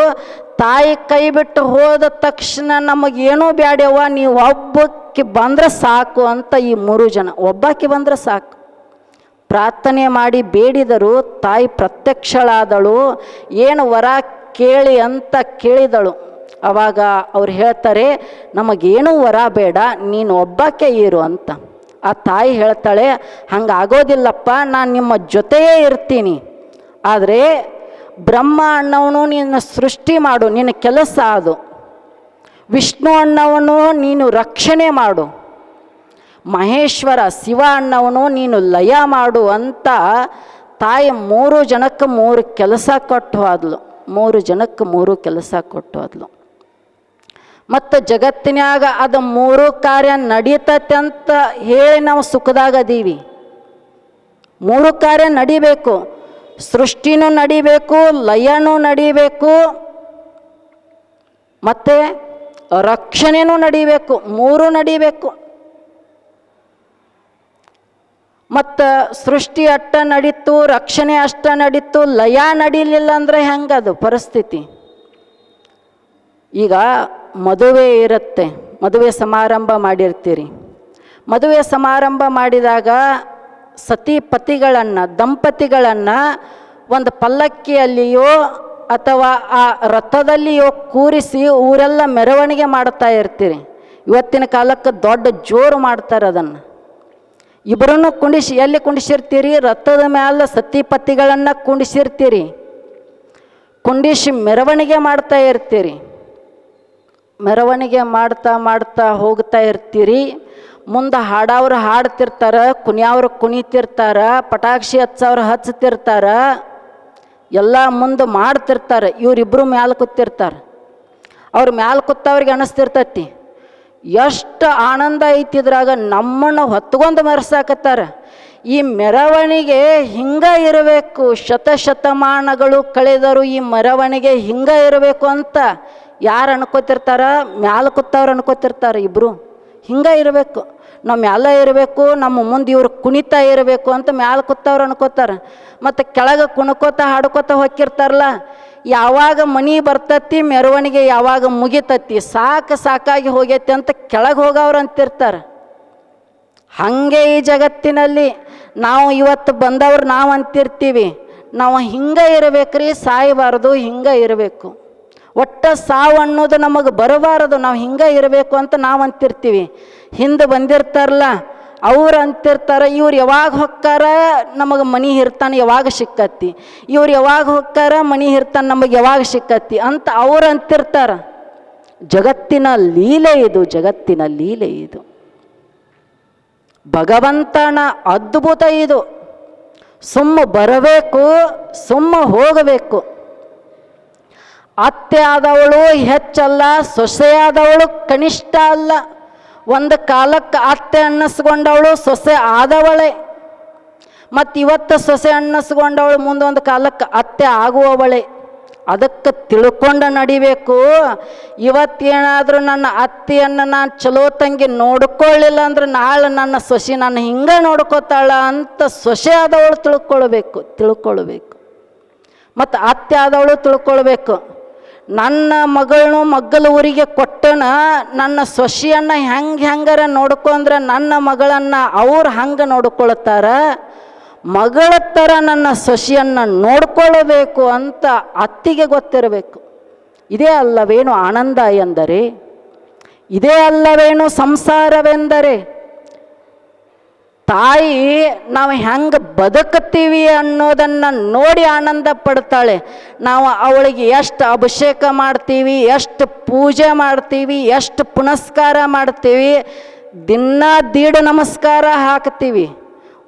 ತಾಯಿ ಕೈ ಬಿಟ್ಟು ಹೋದ ತಕ್ಷಣ ನಮಗೇನೂ ಬ್ಯಾಡ್ಯವ್ವ, ನೀವು ಒಬ್ಬಕ್ಕೆ ಬಂದರೆ ಸಾಕು ಅಂತ ಈ 3 ಜನ, ಒಬ್ಬಾಕಿ ಬಂದರೆ ಸಾಕು ಪ್ರಾರ್ಥನೆ ಮಾಡಿ ಬೇಡಿದರು. ತಾಯಿ ಪ್ರತ್ಯಕ್ಷಳಾದಳು. ಏನು ವರ ಕೇಳಿ ಅಂತ ಕೇಳಿದಳು. ಅವಾಗ ಅವ್ರು ಹೇಳ್ತಾರೆ, ನಮಗೇನೂ ವರ ಬೇಡ, ನೀನು ಒಬ್ಬಾಕೆ ಇರು ಅಂತ. ಆ ತಾಯಿ ಹೇಳ್ತಾಳೆ, ಹಂಗಾಗೋದಿಲ್ಲಪ್ಪ, ನಾನು ನಿಮ್ಮ ಜೊತೆಯೇ ಇರ್ತೀನಿ, ಆದರೆ ಬ್ರಹ್ಮ ಅಣ್ಣವನು ನಿನ್ನ ಸೃಷ್ಟಿ ಮಾಡು, ನಿನ್ನ ಕೆಲಸ ಅದು. ವಿಷ್ಣು ಅಣ್ಣವನು ನೀನು ರಕ್ಷಣೆ ಮಾಡು, ಮಹೇಶ್ವರ ಶಿವ ಅಣ್ಣವನು ನೀನು ಲಯ ಮಾಡು ಅಂತ ತಾಯಿ 3 ಜನಕ್ಕೆ 3 ಕೆಲಸ ಕೊಟ್ಟು ಹೋದ್ಲು. 3 ಜನಕ್ಕೆ 3 ಕೆಲಸ ಕೊಟ್ಟು ಹೋದ್ಲು. ಮತ್ತು ಜಗತ್ತಿನಾಗ ಅದು 3 ಕಾರ್ಯ ನಡೀತತೆ ಅಂತ ಹೇಳಿ ನಾವು ಸುಖದಾಗ ಅದೀವಿ. 3 ಕಾರ್ಯ ನಡಿಬೇಕು, ಸೃಷ್ಟಿನೂ ನಡಿಬೇಕು, ಲಯನೂ ನಡಿಬೇಕು, ಮತ್ತು ರಕ್ಷಣೆನೂ ನಡಿಬೇಕು. 3 ನಡಿಬೇಕು. ಮತ್ತು ಸೃಷ್ಟಿ ಅಷ್ಟ ನಡೀತು, ರಕ್ಷಣೆ ಅಷ್ಟ ನಡೀತು, ಲಯ ನಡೀಲಿಲ್ಲ ಅಂದರೆ ಹೆಂಗದು ಪರಿಸ್ಥಿತಿ? ಈಗ ಮದುವೆ ಇರುತ್ತೆ, ಮದುವೆ ಸಮಾರಂಭ ಮಾಡಿರ್ತೀರಿ. ಮದುವೆ ಸಮಾರಂಭ ಮಾಡಿದಾಗ ಸತಿ ಪತಿಗಳನ್ನು, ದಂಪತಿಗಳನ್ನು ಒಂದು ಪಲ್ಲಕ್ಕಿಯಲ್ಲಿಯೋ ಅಥವಾ ಆ ರಥದಲ್ಲಿಯೋ ಕೂರಿಸಿ ಊರೆಲ್ಲ ಮೆರವಣಿಗೆ ಮಾಡ್ತಾ ಇರ್ತೀರಿ. ಇವತ್ತಿನ ಕಾಲಕ್ಕೆ ದೊಡ್ಡ ಜೋರು ಮಾಡ್ತಾರೆ ಅದನ್ನು. ಇಬ್ಬರನ್ನು ಕುಂಡಿಸಿ ಎಲ್ಲಿ ಕುಂಡಿಸಿರ್ತೀರಿ? ರಥದ ಮ್ಯಾಲ ಸತಿಪತಿಗಳನ್ನು ಕುಂಡಿಸಿರ್ತೀರಿ. ಕುಂಡಿಸಿ ಮೆರವಣಿಗೆ ಮಾಡ್ತಾ ಇರ್ತೀರಿ. ಮೆರವಣಿಗೆ ಮಾಡ್ತಾ ಮಾಡ್ತಾ ಹೋಗ್ತಾ ಇರ್ತೀರಿ. ಮುಂದೆ ಹಾಡವ್ರು ಹಾಡ್ತಿರ್ತಾರೆ, ಕುಣಿಯವ್ರು ಕುಣಿತಿರ್ತಾರೆ, ಪಟಾಕ್ಷಿ ಹಚ್ಚವ್ರು ಹಚ್ತಿರ್ತಾರೆ, ಎಲ್ಲ ಮುಂದೆ ಮಾಡ್ತಿರ್ತಾರೆ. ಇವರಿಬ್ಬರು ಮ್ಯಾಲೆ ಕೂತಿರ್ತಾರೆ. ಅವ್ರ ಮ್ಯಾಲೆ ಕೂತವ್ರಿಗೆ ಅನ್ನಿಸ್ತಿರ್ತೈತಿ, ಎಷ್ಟು ಆನಂದ ಐತಿದ್ರಾಗ ನಮ್ಮನ್ನು ಹೊತ್ಕೊಂಡು ಮೆರೆಸಾಕತ್ತಾರ. ಈ ಮೆರವಣಿಗೆ ಹಿಂಗೆ ಇರಬೇಕು, ಶತಶತಮಾನಗಳು ಕಳೆದರು ಈ ಮೆರವಣಿಗೆ ಹಿಂಗೆ ಇರಬೇಕು ಅಂತ ಯಾರು ಅನ್ಕೋತಿರ್ತಾರ? ಮ್ಯಾಲೆ ಕೂತವ್ರು ಅನ್ಕೋತಿರ್ತಾರೆ. ಇಬ್ಬರು ಹಿಂಗೆ ಇರಬೇಕು, ನಾವು ಮ್ಯಾಲೆ ಇರಬೇಕು, ನಮ್ಮ ಮುಂದೆ ಇವ್ರು ಕುಣಿತಾ ಇರಬೇಕು ಅಂತ ಮ್ಯಾಲೆ ಕೂತವ್ರು ಅನ್ಕೋತಾರೆ. ಮತ್ತು ಕೆಳಗೆ ಕುಣ್ಕೋತಾ ಹಾಡ್ಕೋತಾ ಹೋಗಿರ್ತಾರಲ್ಲ, ಯಾವಾಗ ಮನೆ ಬರ್ತತಿ, ಮೆರವಣಿಗೆ ಯಾವಾಗ ಮುಗಿತತಿ, ಸಾಕಾಗಿ ಹೋಗೈತಿ ಅಂತ ಕೆಳಗೆ ಹೋಗವ್ರು ಅಂತಿರ್ತಾರೆ. ಹಾಗೆ ಈ ಜಗತ್ತಿನಲ್ಲಿ ನಾವು ಇವತ್ತು ಬಂದವ್ರು ನಾವು ಅಂತಿರ್ತೀವಿ, ನಾವು ಹಿಂಗೆ ಇರಬೇಕ್ರಿ, ಸಾಯಬಾರ್ದು, ಹಿಂಗೆ ಇರಬೇಕು, ಒಟ್ಟು ಸಾವು ಅನ್ನೋದು ನಮಗೆ ಬರಬಾರದು, ನಾವು ಹಿಂಗೆ ಇರಬೇಕು ಅಂತ ನಾವು ಅಂತಿರ್ತೀವಿ. ಹಿಂದೆ ಬಂದಿರ್ತಾರಲ್ಲ ಅವ್ರು ಅಂತಿರ್ತಾರೆ, ಇವ್ರು ಯಾವಾಗ ಹೊಕ್ಕಾರ ನಮಗೆ ಮನೆ ಹಿರ್ತಾನೆ ಯಾವಾಗ ಸಿಕ್ಕತ್ತಿ, ಇವ್ರು ಯಾವಾಗ ಹೊಕ್ಕಾರ ಮನೆ ಹಿರ್ತಾನೆ ನಮಗೆ ಯಾವಾಗ ಸಿಕ್ಕತ್ತಿ ಅಂತ ಅವ್ರು ಅಂತಿರ್ತಾರೆ. ಜಗತ್ತಿನ ಲೀಲೆ ಇದು, ಜಗತ್ತಿನ ಲೀಲೆ ಇದು. ಭಗವಂತನ ಅದ್ಭುತ ಇದು. ಸುಮ್ಮ ಬರಬೇಕು, ಸುಮ್ಮ ಹೋಗಬೇಕು. ಅತ್ತೆ ಆದವಳು ಹೆಚ್ಚಲ್ಲ, ಸೊಸೆಯಾದವಳು ಕನಿಷ್ಠ ಅಲ್ಲ. ಒಂದು ಕಾಲಕ್ಕೆ ಅತ್ತೆ ಅನ್ನಿಸ್ಕೊಂಡವಳು ಸೊಸೆ ಆದವಳೆ, ಮತ್ತು ಇವತ್ತು ಸೊಸೆ ಅನ್ನಿಸ್ಕೊಂಡವಳು ಮುಂದೊಂದು ಕಾಲಕ್ಕೆ ಅತ್ತೆ ಆಗುವವಳೆ. ಅದಕ್ಕೆ ತಿಳ್ಕೊಂಡು ನಡಿಬೇಕು. ಇವತ್ತೇನಾದರೂ ನನ್ನ ಅತ್ತೆಯನ್ನು ನಾನು ಚಲೋ ತಂಗಿ ನೋಡ್ಕೊಳ್ಳಿಲ್ಲ ಅಂದ್ರೆ ನಾಳೆ ನನ್ನ ಸೊಸೆ ನನ್ನ ಹಿಂಗೆ ನೋಡ್ಕೋತಾಳ ಅಂತ ಸೊಸೆ ಆದವಳು ತಿಳ್ಕೊಳ್ಬೇಕು. ಮತ್ತು ಅತ್ತೆ ಆದವಳು ತಿಳ್ಕೊಳ್ಬೇಕು, ನನ್ನ ಮಗಳನ್ನೂ ಮಗ್ಗಲ ಊರಿಗೆ ಕೊಟ್ಟನ, ನನ್ನ ಸೊಸೆಯನ್ನು ಹೆಂಗಾರ ನೋಡ್ಕೊಂಡ್ರೆ ನನ್ನ ಮಗಳನ್ನು ಅವ್ರು ಹಂಗೆ ನೋಡ್ಕೊಳ್ತಾರ, ಮಗಳ ಥರ ನನ್ನ ಸೊಸೆಯನ್ನು ನೋಡ್ಕೊಳ್ಳಬೇಕು ಅಂತ ಅತ್ತಿಗೆ ಗೊತ್ತಿರಬೇಕು. ಇದೇ ಅಲ್ಲವೇನು ಆನಂದ ಎಂದರೆ? ಇದೇ ಅಲ್ಲವೇನು ಸಂಸಾರವೆಂದರೆ? ತಾಯಿ ನಾವು ಹೆಂಗೆ ಬದುಕುತ್ತೀವಿ ಅನ್ನೋದನ್ನು ನೋಡಿ ಆನಂದ ಪಡ್ತಾಳೆ. ನಾವು ಅವಳಿಗೆ ಎಷ್ಟು ಅಭಿಷೇಕ ಮಾಡ್ತೀವಿ, ಎಷ್ಟು ಪೂಜೆ ಮಾಡ್ತೀವಿ, ಎಷ್ಟು ಪುನಸ್ಕಾರ ಮಾಡ್ತೀವಿ, ದಿನ ದೀಡು ನಮಸ್ಕಾರ ಹಾಕ್ತೀವಿ,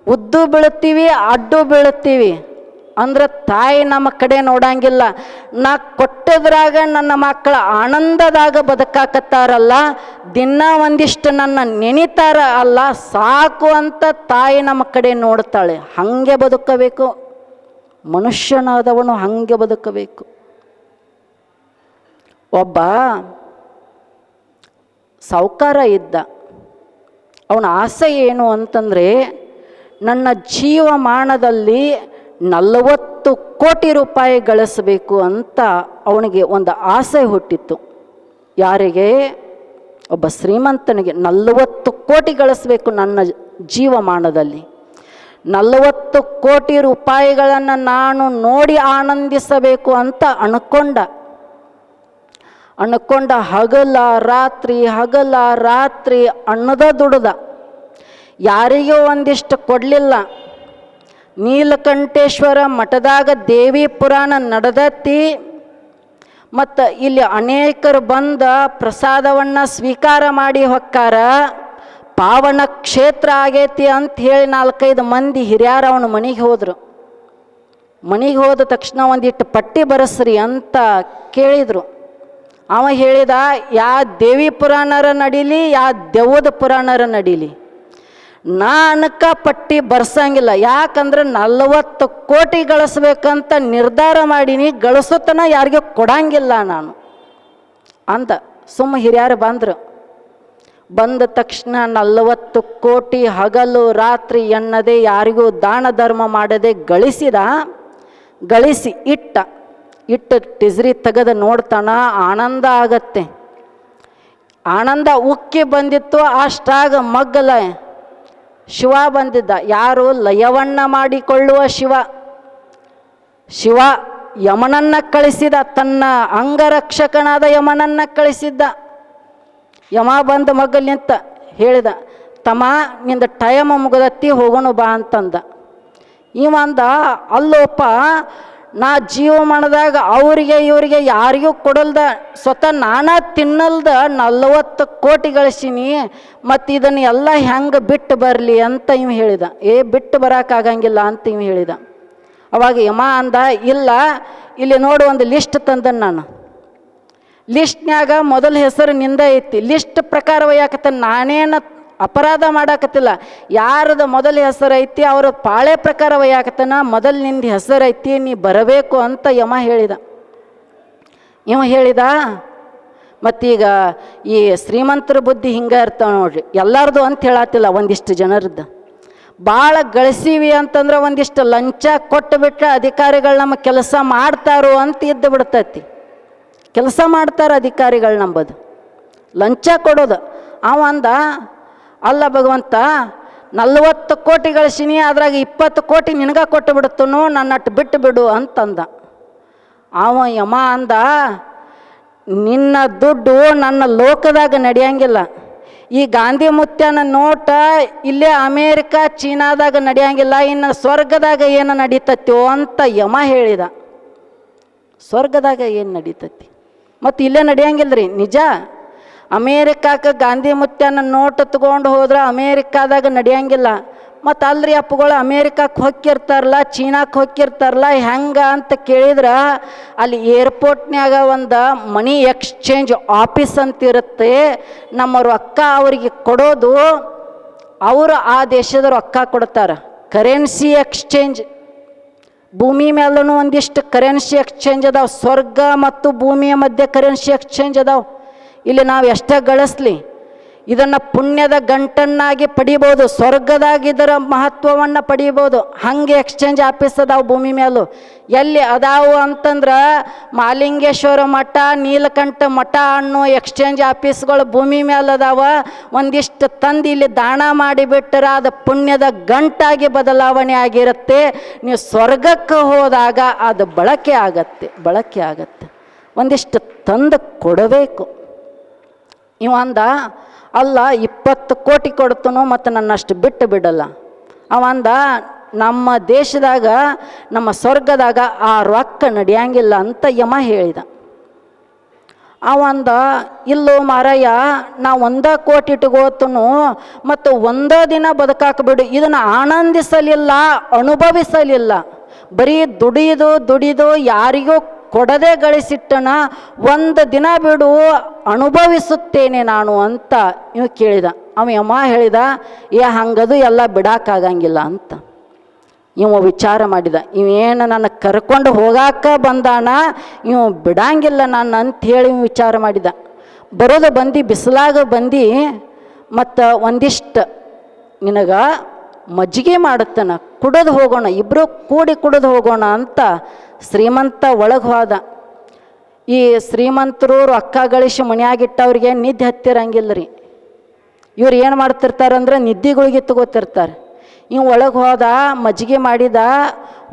ಉದ್ದು ಬೀಳ್ತೀವಿ, ಅಡ್ಡು ಬೀಳ್ತೀವಿ ಅಂದ್ರೆ ತಾಯಿ ನಮ್ಮ ಕಡೆ ನೋಡಂಗಿಲ್ಲ. ನಾ ಕೊಟ್ಟದ್ರಾಗ ನನ್ನ ಮಕ್ಕಳ ಆನಂದದಾಗ ಬದುಕಾಕತ್ತಾರಲ್ಲ, ದಿನ ಒಂದಿಷ್ಟು ನನ್ನ ನೆನಿತಾರ ಅಲ್ಲ ಸಾಕು ಅಂತ ತಾಯಿ ನಮ್ಮ ಕಡೆ ನೋಡ್ತಾಳೆ. ಹಾಗೆ ಬದುಕಬೇಕು, ಮನುಷ್ಯನಾದವನು ಹಾಗೆ ಬದುಕಬೇಕು. ಒಬ್ಬ ಸಾಹುಕಾರ ಇದ್ದ. ಅವನ ಆಸೆ ಏನು ಅಂತಂದರೆ, ನನ್ನ ಜೀವಮಾನದಲ್ಲಿ 40 ಕೋಟಿ ರೂಪಾಯಿ ಗಳಿಸಬೇಕು ಅಂತ ಅವನಿಗೆ ಒಂದು ಆಸೆ ಹುಟ್ಟಿತ್ತು. ಯಾರಿಗೆ? ಒಬ್ಬ ಶ್ರೀಮಂತನಿಗೆ 40 ಕೋಟಿ ಗಳಿಸಬೇಕು ನನ್ನ ಜೀವಮಾನದಲ್ಲಿ. 40 ಕೋಟಿ ರೂಪಾಯಿಗಳನ್ನು ನಾನು ನೋಡಿ ಆನಂದಿಸಬೇಕು ಅಂತ ಅನ್ಕೊಂಡ. ಅನ್ಕೊಂಡ ಹಗಲ ರಾತ್ರಿ ಅನ್ನದ ದುಡ್ದ. ಯಾರಿಗೂ ಒಂದಿಷ್ಟು ಕೊಡಲಿಲ್ಲ. ನೀಲಕಂಠೇಶ್ವರ ಮಠದಾಗ ದೇವಿ ಪುರಾಣ ನಡೆದತ್ತಿ. ಮತ್ತು ಇಲ್ಲಿ ಅನೇಕರು ಬಂದ ಪ್ರಸಾದವನ್ನು ಸ್ವೀಕಾರ ಮಾಡಿ ಹೊಕ್ಕಾರ. ಪಾವನ ಕ್ಷೇತ್ರ ಆಗೈತಿ ಅಂತ ಹೇಳಿ 4-5 ಮಂದಿ ಹಿರಿಯರು ಅವನ ಮನೆಗೆ ಹೋದರು. ಮನೆಗೆ ಹೋದ ತಕ್ಷಣ ಒಂದಿಟ್ಟು ಪಟ್ಟಿ ಬರೆಸ್ರಿ ಅಂತ ಕೇಳಿದರು. ಅವ ಹೇಳಿದ, ದೇವಿ ಪುರಾಣರ ನಡೀಲಿ ದೆವ್ವದ ಪುರಾಣರ ನಡೀಲಿ, ನಾನಕ ಪಟ್ಟಿ ಬರ್ಸಂಗಿಲ್ಲ. ಯಾಕಂದ್ರೆ 40 ಕೋಟಿ ಗಳಿಸ್ಬೇಕಂತ ನಿರ್ಧಾರ ಮಾಡೀನಿ, ಗಳಿಸೋತನ ಯಾರಿಗೂ ಕೊಡಂಗಿಲ್ಲ ನಾನು ಅಂತ. ಸುಮ್ಮ ಹಿರಿಯರು ಬಂದರು. ಬಂದ ತಕ್ಷಣ 40 ಕೋಟಿ ಹಗಲು ರಾತ್ರಿ ಎನ್ನದೆ ಯಾರಿಗೂ ದಾನ ಧರ್ಮ ಮಾಡದೆ ಗಳಿಸಿ ಇಟ್ಟು ಟಿಸ್ರಿ ತೆಗೆದು ನೋಡ್ತಾನ. ಆನಂದ ಆಗತ್ತೆ. ಆನಂದ ಉಕ್ಕಿ ಬಂದಿತ್ತು. ಅಷ್ಟಾಗ ಮಗ್ಗಲ ಶಿವ ಬಂದಿದ್ದ. ಯಾರು? ಲಯವನ್ನ ಮಾಡಿಕೊಳ್ಳುವ ಶಿವ ಯಮನನ್ನ ಕಳಿಸಿದ. ತನ್ನ ಅಂಗರಕ್ಷಕನಾದ ಯಮನನ್ನ ಕಳಿಸಿದ್ದ. ಯಮ ಬಂದ ಮಗ್ಗಲ್ ನಿಂತ ಹೇಳಿದ, ತಮ್ಮ ನಿಂದ ಟೈಮ್ ಮುಗದತ್ತಿ, ಹೋಗೋಣ ಬಾ ಅಂತಂದ. ಇವಂದ, ಅಲ್ಲೋಪ, ನಾ ಜೀವಮಾನದಾಗ ಇವರಿಗೆ ಯಾರಿಗೂ ಕೊಡಲ್ದ, ಸ್ವತಃ ನಾನಾ ತಿನ್ನಲ್ದ 40 ಕೋಟಿ ಗಳಿಸೀನಿ, ಮತ್ತು ಇದನ್ನು ಎಲ್ಲ ಹೆಂಗೆ ಬಿಟ್ಟು ಬರಲಿ ಅಂತ ಇವ ಹೇಳಿದ. ಬಿಟ್ಟು ಬರೋಕ್ಕಾಗಂಗಿಲ್ಲ ಅಂತ ಇವ ಹೇಳಿದ. ಅವಾಗ ಯಮ ಅಂದ, ಇಲ್ಲ, ಇಲ್ಲಿ ನೋಡು, ಒಂದು ಲಿಸ್ಟ್ ತಂದನು ನಾನು. ಲಿಸ್ಟ್ನ್ಯಾಗ ಮೊದಲ ಹೆಸರು ನಿಂದ ಐತಿ. ಲಿಸ್ಟ್ ಪ್ರಕಾರ ಒಯ್ಯಾಕತ್ತ, ನಾನೇನು ಅಪರಾಧ ಮಾಡಾಕತ್ತಿಲ್ಲ. ಯಾರದ ಮೊದಲ ಹೆಸರು ಐತಿ ಅವ್ರ ಪಾಳೆ ಪ್ರಕಾರ ಒಯ್ಯಾಕತ್ತನ. ಮೊದಲು ನಿಂದ ಹೆಸರು ಐತಿ, ನೀ ಬರಬೇಕು ಅಂತ ಯಮ ಹೇಳಿದ. ಇವ ಹೇಳಿದ. ಮತ್ತೀಗ ಈ ಶ್ರೀಮಂತರ ಬುದ್ಧಿ ಹಿಂಗೆ ಇರ್ತಾವ ನೋಡ್ರಿ. ಎಲ್ಲರದು ಅಂತ ಹೇಳತ್ತಿಲ್ಲ, ಒಂದಿಷ್ಟು ಜನರದ್ದು. ಭಾಳ ಗಳಿಸೀವಿ ಅಂತಂದ್ರೆ ಒಂದಿಷ್ಟು ಲಂಚ ಕೊಟ್ಟುಬಿಟ್ರೆ ಅಧಿಕಾರಿಗಳು ನಮ್ಮ ಕೆಲಸ ಮಾಡ್ತಾರೋ ಅಂತ ಇದ್ದು ಬಿಡ್ತೈತಿ. ಕೆಲಸ ಮಾಡ್ತಾರೆ ಅಧಿಕಾರಿಗಳು ನಂಬದು, ಲಂಚ ಕೊಡೋದು. ಅವಂದ, ಅಲ್ಲ ಭಗವಂತ, 40 ಕೋಟಿ ಗಳಿಸೀನಿ, ಅದ್ರಾಗ 20 ಕೋಟಿ ನಿನಗ ಕೊಟ್ಟು ಬಿಡುತ್ತನು, ನನ್ನಟ್ಟು ಬಿಟ್ಟು ಬಿಡು ಅಂತಂದ. ಅವ ಯಮ ಅಂದ, ನಿನ್ನ ದುಡ್ಡು ನನ್ನ ಲೋಕದಾಗ ನಡೆಯಂಗಿಲ್ಲ. ಈ ಗಾಂಧಿ ಮುತ್ಯನ ನೋಟ ಇಲ್ಲೇ ಅಮೇರಿಕಾ ಚೀನಾದಾಗ ನಡೆಯಂಗಿಲ್ಲ, ಇನ್ನು ಸ್ವರ್ಗದಾಗ ಏನು ನಡೀತತ್ಯೋ ಅಂತ ಯಮ ಹೇಳಿದ. ಸ್ವರ್ಗದಾಗ ಏನು ನಡೀತತಿ? ಮತ್ತು ಇಲ್ಲೇ ನಡೆಯಂಗಿಲ್ರಿ, ನಿಜ. ಅಮೇರಿಕಾಕ್ಕೆ ಗಾಂಧಿ ಮುತ್ಯನ ನೋಟ್ ತಗೊಂಡು ಹೋದ್ರೆ ಅಮೇರಿಕಾದಾಗ ನಡೆಯಂಗಿಲ್ಲ. ಮತ್ತು ಅಲ್ರಿ ಅಪ್ಪಗಳು, ಅಮೇರಿಕಕ್ಕೆ ಹೊಕ್ಕಿರ್ತಾರಲ್ಲ, ಚೀನಾಕ್ಕೆ ಹೊಕ್ಕಿರ್ತಾರಲ್ಲ, ಹೆಂಗೆ ಅಂತ ಕೇಳಿದ್ರೆ ಅಲ್ಲಿ ಏರ್ಪೋರ್ಟ್ನ್ಯಾಗ ಒಂದು ಮನಿ ಎಕ್ಸ್ಚೇಂಜ್ ಆಫೀಸ್ ಅಂತಿರುತ್ತೆ. ನಮ್ಮ ರೊಕ್ಕ ಅವರಿಗೆ ಕೊಡೋದು, ಅವರು ಆ ದೇಶದ ರೊಕ್ಕ ಕೊಡ್ತಾರೆ. Currency exchange. ಭೂಮಿ ಮೇಲೂ ಒಂದಿಷ್ಟು ಕರೆನ್ಸಿ ಎಕ್ಸ್ಚೇಂಜ್ ಅದಾವೆ. ಸ್ವರ್ಗ ಮತ್ತು ಭೂಮಿಯ ಮಧ್ಯೆ ಕರೆನ್ಸಿ ಎಕ್ಸ್ಚೇಂಜ್ ಅದಾವೆ. ಇಲ್ಲಿ ನಾವು ಎಷ್ಟೇ ಗಳಿಸ್ಲಿ, ಇದನ್ನು ಪುಣ್ಯದ ಗಂಟನ್ನಾಗಿ ಪಡಿಬೋದು, ಸ್ವರ್ಗದಾಗ ಇದರ ಮಹತ್ವವನ್ನು ಪಡಿಬೋದು. ಹಾಗೆ ಎಕ್ಸ್ಚೇಂಜ್ ಆಫೀಸ್ ಅದಾವೆ ಭೂಮಿ ಮೇಲೂ. ಎಲ್ಲಿ ಅದಾವು ಅಂತಂದ್ರೆ ಮಾಲಿಂಗೇಶ್ವರ ಮಠ, ನೀಲಕಂಠ ಮಠ ಅನ್ನೋ ಎಕ್ಸ್ಚೇಂಜ್ ಆಫೀಸ್ಗಳು ಭೂಮಿ ಮೇಲೆ ಅದಾವ. ಒಂದಿಷ್ಟು ತಂದು ಇಲ್ಲಿ ದಾನ ಮಾಡಿಬಿಟ್ಟರೆ ಅದು ಪುಣ್ಯದ ಗಂಟಾಗಿ ಬದಲಾವಣೆ ಆಗಿರುತ್ತೆ. ನೀವು ಸ್ವರ್ಗಕ್ಕೆ ಹೋದಾಗ ಅದು ಬಳಕೆ ಆಗತ್ತೆ. ಒಂದಿಷ್ಟು ತಂದು ಕೊಡಬೇಕು. ಇವಂದ, ಅಲ್ಲ, 20 ಕೋಟಿ ಕೊಡ್ತನು, ಮತ್ತು ನನ್ನಷ್ಟು ಬಿಟ್ಟು ಬಿಡಲ್ಲ. ಅವಂದ, ನಮ್ಮ ದೇಶದಾಗ, ನಮ್ಮ ಸ್ವರ್ಗದಾಗ ಆ ರೊಕ್ಕ ನಡೆಯಂಗಿಲ್ಲ ಅಂತ ಯಮ ಹೇಳಿದ. ಅವಂದ, ಇಲ್ಲೋ ಮಾರಯ್ಯ, ನಾ 1 ಕೋಟಿ ಇಟ್ಕೋತನು, ಮತ್ತು 1 ದಿನ ಬದುಕಾಕ್ಬಿಡು, ಇದನ್ನು ಆನಂದಿಸಲಿಲ್ಲ, ಅನುಭವಿಸಲಿಲ್ಲ. ಬರೀ ದುಡಿದು ಯಾರಿಗೂ ಕೊಡದೆ ಗಳಿಸಿಟ್ಟನ, 1 ದಿನ ಬಿಡು, ಅನುಭವಿಸುತ್ತೇನೆ ನಾನು ಅಂತ ಇವು ಕೇಳಿದ. ಅವ ಯಮ ಹೇಳಿದ, ಹಂಗದು ಎಲ್ಲ ಬಿಡಾಕಾಗಂಗಿಲ್ಲ ಅಂತ. ಇವ ವಿಚಾರ ಮಾಡಿದ, ಇವೇನು ನನ್ನ ಕರ್ಕೊಂಡು ಹೋಗಾಕ ಬಂದಾನ, ಇವ ಬಿಡಂಗಿಲ್ಲ ನಾನು ಅಂಥೇಳಿ ವಿಚಾರ ಮಾಡಿದ. ಬಂದು ಬಿಸಿಲಾಗ ಮತ್ತು ಒಂದಿಷ್ಟು ನಿನಗೆ ಮಜ್ಜಿಗೆ ಮಾಡುತ್ತಾನ, ಕುಡಿದು ಹೋಗೋಣ, ಇಬ್ಬರು ಕೂಡಿ ಕುಡಿದು ಹೋಗೋಣ ಅಂತ ಶ್ರೀಮಂತ ಒಳಗೆ ಹೋದ. ಈ ಶ್ರೀಮಂತರು ರೊಕ್ಕ ಗಳಿಸಿ ಮನೆಯಾಗಿಟ್ಟವ್ರಿಗೆ ನಿದ್ದೆ ಹತ್ತಿರಂಗಿಲ್ಲ ರೀ. ಇವ್ರು ಏನು ಮಾಡ್ತಿರ್ತಾರಂದ್ರೆ ನಿದ್ದೆಗಳಿಗೆ ತಗೋತಿರ್ತಾರೆ. ಇವು ಒಳಗೆ ಹೋದ, ಮಜ್ಜಿಗೆ ಮಾಡಿದ,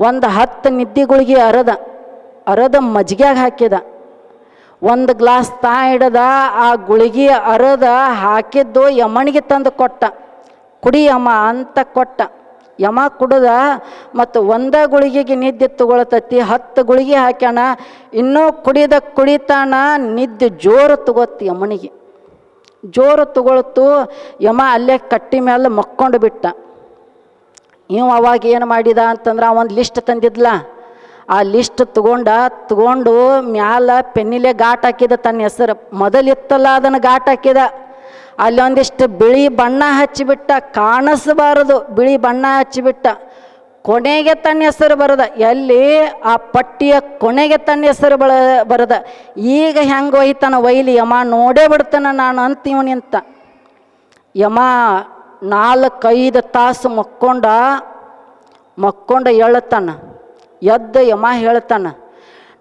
ಒಂದು 10 ನಿದ್ದೆಗಳಿಗೆ ಅರದ ಮಜ್ಜಿಗೆಯಾಗ ಹಾಕಿದ. ಒಂದು ಗ್ಲಾಸ್ ತಾ ಹಿಡ್ದ ಆ ಗುಳಿಗೆ ಅರದ ಹಾಕಿದ್ದು ಯಮನಿಗೆ ತಂದು ಕೊಟ್ಟ. ಕುಡಿ ಯಮ ಅಂತ ಕೊಟ್ಟ. ಯಮ ಕುಡ್ದ ಮತ್ತು ಒಂದ ಗುಳಿಗೆಗೆ ನಿದ್ದೆ ತಗೊಳ್ತತಿ. 10 ಗುಳಿಗೆ ಹಾಕ್ಯಾನ. ಇನ್ನೂ ಕುಡಿತಾನ. ನಿದ್ದೆ ಜೋರು ತಗೋತಿ ಯಮನಿಗೆ. ಜೋರು ತಗೊಳ್ತು. ಯಮ ಅಲ್ಲೇ ಕಟ್ಟಿ ಮೇಲೆ ಮಕ್ಕೊಂಡು ಬಿಟ್ಟ. ಇವ ಅವಾಗ ಏನು ಮಾಡಿದ ಅಂತಂದ್ರೆ ಒಂದು ಲಿಸ್ಟ್ ತಂದಿದ್ಲ. ಆ ಲಿಸ್ಟ್ ತಗೊಂಡು ಮ್ಯಾಲ ಪೆನ್ನಿಲೆ ಗಾಟ್ ಹಾಕಿದ ತನ್ನ ಹೆಸರು. ಮೊದಲಿತ್ತಲ್ಲ ಅದನ್ನು ಗಾಟ್ ಹಾಕಿದ. ಅಲ್ಲಿ ಒಂದಿಷ್ಟು ಬಿಳಿ ಬಣ್ಣ ಹಚ್ಚಿಬಿಟ್ಟ. ಕಾಣಿಸಬಾರದು ಬಿಳಿ ಬಣ್ಣ ಹಚ್ಚಿಬಿಟ್ಟ. ಕೊನೆಗೆ ತನ್ನ ಹೆಸರು ಬರದ. ಎಲ್ಲಿ ಆ ಪಟ್ಟಿಯ ಕೊನೆಗೆ ತನ್ನ ಹೆಸರು ಬರದ. ಈಗ ಹೆಂಗೆ ಒಯ್ತಾನ ಒಯ್ಲಿ ಯಮ, ನೋಡೇ ಬಿಡ್ತಾನ ನಾನು ಅಂತೀವ ನಿಂತ. ಯಮ 4-5 ತಾಸು ಮಕ್ಕೊಂಡ ಹೇಳ್ತಾನ. ಎದ್ದ ಯಮ ಹೇಳ್ತಾನ,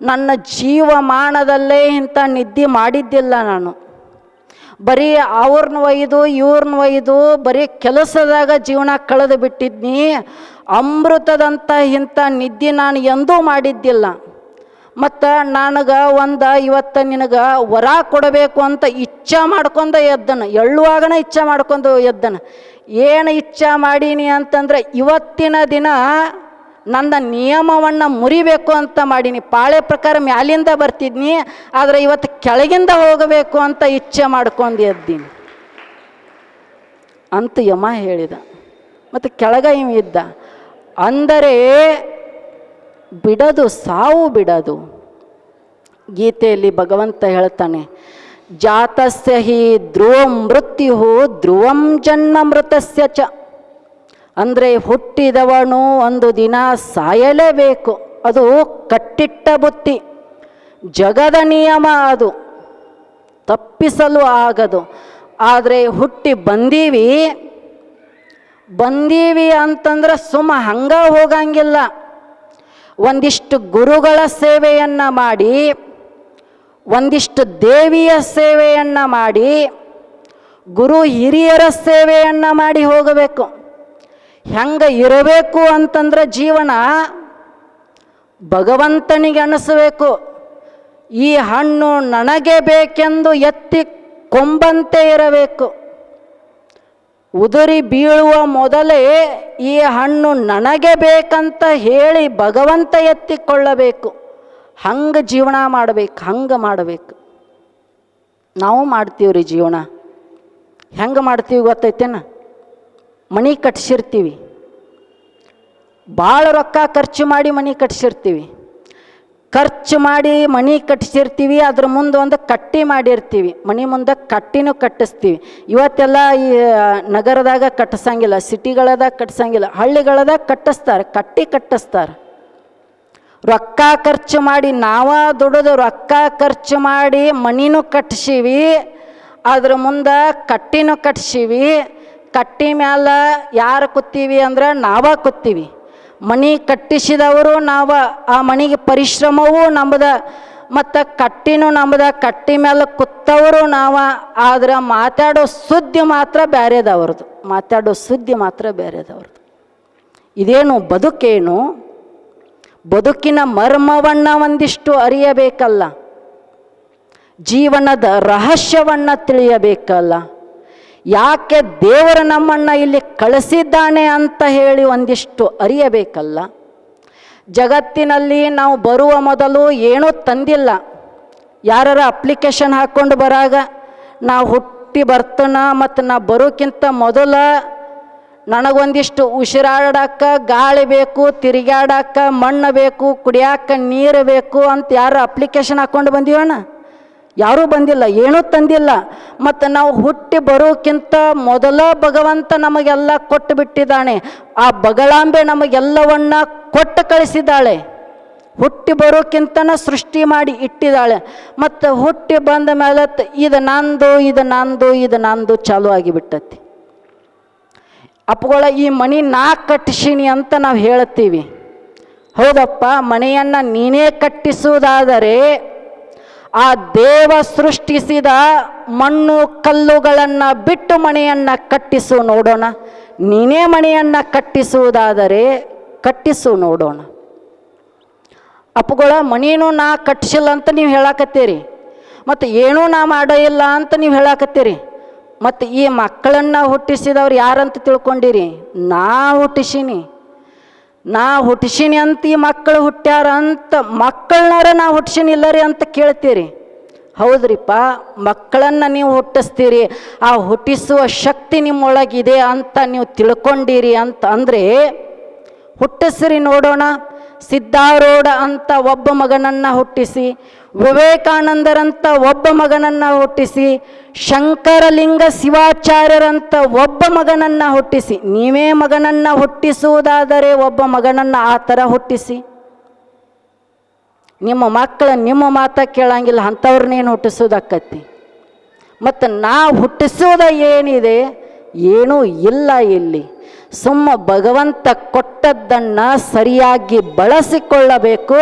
ನನ್ನ ಜೀವಮಾನದಲ್ಲೇ ಇಂಥ ನಿದ್ದೆ ಮಾಡಿದ್ದಿಲ್ಲ ನಾನು. ಬರೀ ಅವ್ರನ್ನ ಇವ್ರನ್ನ ಒಯ್ದು ಬರೀ ಕೆಲಸದಾಗ ಜೀವನ ಕಳೆದು ಬಿಟ್ಟಿದ್ನಿ. ಅಮೃತದಂಥ ಇಂಥ ನಿದ್ದೆ ನಾನು ಎಂದೂ ಮಾಡಿದ್ದಿಲ್ಲ. ಮತ್ತು ಇವತ್ತು ನಿನಗೆ ವರ ಕೊಡಬೇಕು ಅಂತ ಇಚ್ಛೆ ಮಾಡ್ಕೊಂಡು ಎದ್ದನ. ಎಳ್ಳುವಾಗನ ಇಚ್ಛೆ ಮಾಡ್ಕೊಂಡು ಎದ್ದನ. ಏನು ಇಚ್ಛೆ ಮಾಡೀನಿ ಅಂತಂದ್ರೆ ಇವತ್ತಿನ ದಿನ ನನ್ನ ನಿಯಮವನ್ನು ಮುರಿಬೇಕು ಅಂತ ಮಾಡೀನಿ. ಪಾಳೆ ಪ್ರಕಾರ ಮ್ಯಾಲಿಂದ ಬರ್ತಿದ್ನಿ, ಆದರೆ ಇವತ್ತು ಕೆಳಗಿಂದ ಹೋಗಬೇಕು ಅಂತ ಇಚ್ಛೆ ಮಾಡ್ಕೊಂಡು ಎದ್ದೀನಿ ಅಂತ ಯಮ ಹೇಳಿದ. ಮತ್ತು ಕೆಳಗ ಇವ ಇದ್ದ. ಅಂದರೆ ಬಿಡದು, ಸಾವು ಬಿಡದು. ಗೀತೆಯಲ್ಲಿ ಭಗವಂತ ಹೇಳ್ತಾನೆ, ಜಾತಸ್ಯ ಹಿ ಧ್ರುವಂ ಮೃತ್ಯು ಧ್ರುವಂ ಜನ್ಮ ಮೃತಸ್ಯ ಚ. ಅಂದರೆ ಹುಟ್ಟಿದವನು ಒಂದು ದಿನ ಸಾಯಲೇಬೇಕು. ಅದು ಕಟ್ಟಿಟ್ಟ ಬುತ್ತಿ, ಜಗದ ನಿಯಮ, ಅದು ತಪ್ಪಿಸಲು ಆಗದು. ಆದರೆ ಹುಟ್ಟಿ ಬಂದೀವಿ ಅಂತಂದ್ರೆ ಸುಮ್ಮ ಹಂಗ ಹೋಗಂಗಿಲ್ಲ. ಒಂದಿಷ್ಟು ಗುರುಗಳ ಸೇವೆಯನ್ನು ಮಾಡಿ, ಒಂದಿಷ್ಟು ದೇವಿಯ ಸೇವೆಯನ್ನು ಮಾಡಿ, ಗುರು ಹಿರಿಯರ ಸೇವೆಯನ್ನು ಮಾಡಿ ಹೋಗಬೇಕು. ಹೆಂಗೆ ಇರಬೇಕು ಅಂತಂದ್ರೆ ಜೀವನ ಭಗವಂತನಿಗೆ ಅನಿಸಬೇಕು. ಈ ಹಣ್ಣು ನನಗೆ ಬೇಕೆಂದು ಎತ್ತಿ ಕೊಂಬಂತೆ ಇರಬೇಕು. ಉದುರಿ ಬೀಳುವ ಮೊದಲೇ ಈ ಹಣ್ಣು ನನಗೆ ಬೇಕಂತ ಹೇಳಿ ಭಗವಂತ ಎತ್ತಿಕೊಳ್ಳಬೇಕು. ಹಂಗೆ ಜೀವನ ಮಾಡಬೇಕು. ಹಂಗೆ ಮಾಡಬೇಕು. ನಾವು ಮಾಡ್ತೀವ್ರಿ ಜೀವನ. ಹೆಂಗೆ ಮಾಡ್ತೀವಿ ಗೊತ್ತೈತೇನ? ಮನೆ ಕಟ್ಸಿರ್ತೀವಿ, ಭಾಳ ರೊಕ್ಕ ಖರ್ಚು ಮಾಡಿ ಮನೆ ಕಟ್ಸಿರ್ತೀವಿ. ಮನೆ ಕಟ್ಸಿರ್ತೀವಿ, ಅದ್ರ ಮುಂದೆ ಒಂದು ಕಟ್ಟಿ ಮಾಡಿರ್ತೀವಿ. ಮನೆ ಮುಂದೆ ಕಟ್ಟಿನೂ ಕಟ್ಟಿಸ್ತೀವಿ. ಇವತ್ತೆಲ್ಲ ಈ ನಗರದಾಗ ಕಟ್ಟಿಸಂಗಿಲ್ಲ, ಸಿಟಿಗಳದಾಗ ಕಟ್ಟಿಸಂಗಿಲ್ಲ, ಹಳ್ಳಿಗಳದಾಗ ಕಟ್ಟಿಸ್ತಾರೆ. ರೊಕ್ಕ ಖರ್ಚು ಮಾಡಿ, ದುಡಿದು ರೊಕ್ಕ ಖರ್ಚು ಮಾಡಿ ಮನಿನೂ ಕಟ್ಸೀವಿ, ಅದ್ರ ಮುಂದೆ ಕಟ್ಟಿನೂ ಕಟ್ಸೀವಿ. ಕಟ್ಟಿ ಮ್ಯಾಲ ಯಾರು ಕೂತೀವಿ ಅಂದ್ರೆ ಕೂತೀವಿ. ಮನೆ ಕಟ್ಟಿಸಿದವರು ಆ ಮನೆಗೆ ಪರಿಶ್ರಮವೂ ನಮ್ಮದ, ಮತ್ತು ಕಟ್ಟಿನೂ ನಮ್ಮದ. ಕಟ್ಟಿ ಮೇಲೆ ಕೂತವರು ಆದ್ರೆ ಮಾತಾಡೋ ಸುದ್ದಿ ಮಾತ್ರ ಬೇರೆದವ್ರದ್ದು. ಇದೇನು ಬದುಕೇನು? ಬದುಕಿನ ಮರ್ಮವನ್ನು ಒಂದಿಷ್ಟು ಅರಿಯಬೇಕಲ್ಲ, ಜೀವನದ ರಹಸ್ಯವನ್ನು ತಿಳಿಯಬೇಕಲ್ಲ. ಯಾಕೆ ದೇವರು ನಮ್ಮನ್ನು ಇಲ್ಲಿ ಕಳಿಸಿದ್ದಾನೆ ಅಂತ ಹೇಳಿ ಒಂದಿಷ್ಟು ಅರಿಯಬೇಕಲ್ಲ. ಜಗತ್ತಿನಲ್ಲಿ ನಾವು ಬರುವ ಮೊದಲು ಏನೂ ತಂದಿಲ್ಲ. ಯಾರ ಅಪ್ಲಿಕೇಶನ್ ಹಾಕ್ಕೊಂಡು ಬರಾಗ ನಾವು ಹುಟ್ಟಿ ಬರ್ತನ ಮತ್ತು ನಾ ಬರೋಕ್ಕಿಂತ ಮೊದಲ ನನಗೊಂದಿಷ್ಟು ಉಸಿರಾಡಕ್ಕೆ ಗಾಳಿ ಬೇಕು, ತಿರುಗಾಡಕ್ಕೆ ಮಣ್ಣು ಬೇಕು, ಕುಡಿಯೋಕೆ ನೀರು ಬೇಕು ಅಂತ ಯಾರು ಅಪ್ಲಿಕೇಶನ್ ಹಾಕ್ಕೊಂಡು ಬಂದೀವಣ್ಣ? ಯಾರೂ ಬಂದಿಲ್ಲ, ಏನೂ ತಂದಿಲ್ಲ. ಮತ್ತು ನಾವು ಹುಟ್ಟಿ ಬರೋಕ್ಕಿಂತ ಮೊದಲ ಭಗವಂತ ನಮಗೆಲ್ಲ ಕೊಟ್ಟು ಬಿಟ್ಟಿದ್ದಾನೆ. ಆ ಬಗಳಾಂಬೆ ನಮಗೆಲ್ಲವನ್ನ ಕೊಟ್ಟು ಕಳಿಸಿದ್ದಾಳೆ. ಹುಟ್ಟಿ ಬರೋಕ್ಕಿಂತನ ಸೃಷ್ಟಿ ಮಾಡಿ ಇಟ್ಟಿದ್ದಾಳೆ. ಮತ್ತು ಹುಟ್ಟಿ ಬಂದ ಮೇಲೆ ಇದು ನಂದು ಚಾಲು ಆಗಿಬಿಟ್ಟತಿ. ಅಪ್ಪಗಳ ಈ ಮನೆ ನಾ ಕಟ್ಟಿಸೀನಿ ಅಂತ ನಾವು ಹೇಳ್ತೀವಿ. ಹೌದಪ್ಪ, ಮನೆಯನ್ನು ನೀನೇ ಕಟ್ಟಿಸುವುದಾದರೆ ಆ ದೇವ ಸೃಷ್ಟಿಸಿದ ಮಣ್ಣು ಕಲ್ಲುಗಳನ್ನು ಬಿಟ್ಟು ಮನೆಯನ್ನು ಕಟ್ಟಿಸು ನೋಡೋಣ. ನೀನೇ ಮನೆಯನ್ನು ಕಟ್ಟಿಸುವುದಾದರೆ ಕಟ್ಟಿಸು ನೋಡೋಣ. ಅಪ್ಪುಗಳ ಮನೇನು ನಾ ಕಟ್ಟಿಸಿಲ್ಲ ಅಂತ ನೀವು ಹೇಳಕತ್ತೀರಿ. ಮತ್ತು ಏನೂ ನಾ ಮಾಡೋ ಇಲ್ಲ ಅಂತ ನೀವು ಹೇಳಾಕತ್ತೀರಿ. ಮತ್ತು ಈ ಮಕ್ಕಳನ್ನು ಹುಟ್ಟಿಸಿದವ್ರು ಯಾರಂತ ತಿಳ್ಕೊಂಡಿರಿ? ನಾ ಹುಟ್ಟಿಸೀನಿ ಅಂತ ಈ ಮಕ್ಕಳು ಹುಟ್ಟ್ಯಾರ ಅಂತ ಮಕ್ಕಳನ್ನಾರ ನಾ ಹುಟ್ಟಿಸೀನಿ ಇಲ್ಲರಿ ಅಂತ ಕೇಳ್ತೀರಿ. ಹೌದ್ರಿಪ್ಪ, ಮಕ್ಕಳನ್ನು ನೀವು ಹುಟ್ಟಿಸ್ತೀರಿ, ಆ ಹುಟ್ಟಿಸುವ ಶಕ್ತಿ ನಿಮ್ಮೊಳಗಿದೆ ಅಂತ ನೀವು ತಿಳ್ಕೊಂಡಿರಿ ಅಂತ ಅಂದರೆ ಹುಟ್ಟಿಸ್ರಿ ನೋಡೋಣ. ಸಿದ್ಧಾರೂಢ ಅಂತ ಒಬ್ಬ ಮಗನನ್ನು ಹುಟ್ಟಿಸಿ, ವಿವೇಕಾನಂದರಂಥ ಒಬ್ಬ ಮಗನನ್ನು ಹುಟ್ಟಿಸಿ, ಶಂಕರಲಿಂಗ ಶಿವಾಚಾರ್ಯರಂಥ ಒಬ್ಬ ಮಗನನ್ನು ಹುಟ್ಟಿಸಿ, ನೀವೇ ಮಗನನ್ನು ಹುಟ್ಟಿಸುವುದಾದರೆ ಒಬ್ಬ ಮಗನನ್ನು ಆ ಥರ ಹುಟ್ಟಿಸಿ. ನಿಮ್ಮ ಮಕ್ಕಳು ನಿಮ್ಮ ಮಾತ ಕೇಳಂಗಿಲ್ಲ, ಅಂಥವ್ರನ್ನೇನು ಹುಟ್ಟಿಸೋದಾಕತಿ. ಮತ್ತು ನಾ ಹುಟ್ಟಿಸೋದ ಏನಿದೆ? ಏನೂ ಇಲ್ಲ ಇಲ್ಲಿ. ಸುಮ್ಮ ಭಗವಂತ ಕೊಟ್ಟದ್ದನ್ನು ಸರಿಯಾಗಿ ಬಳಸಿಕೊಳ್ಳಬೇಕು,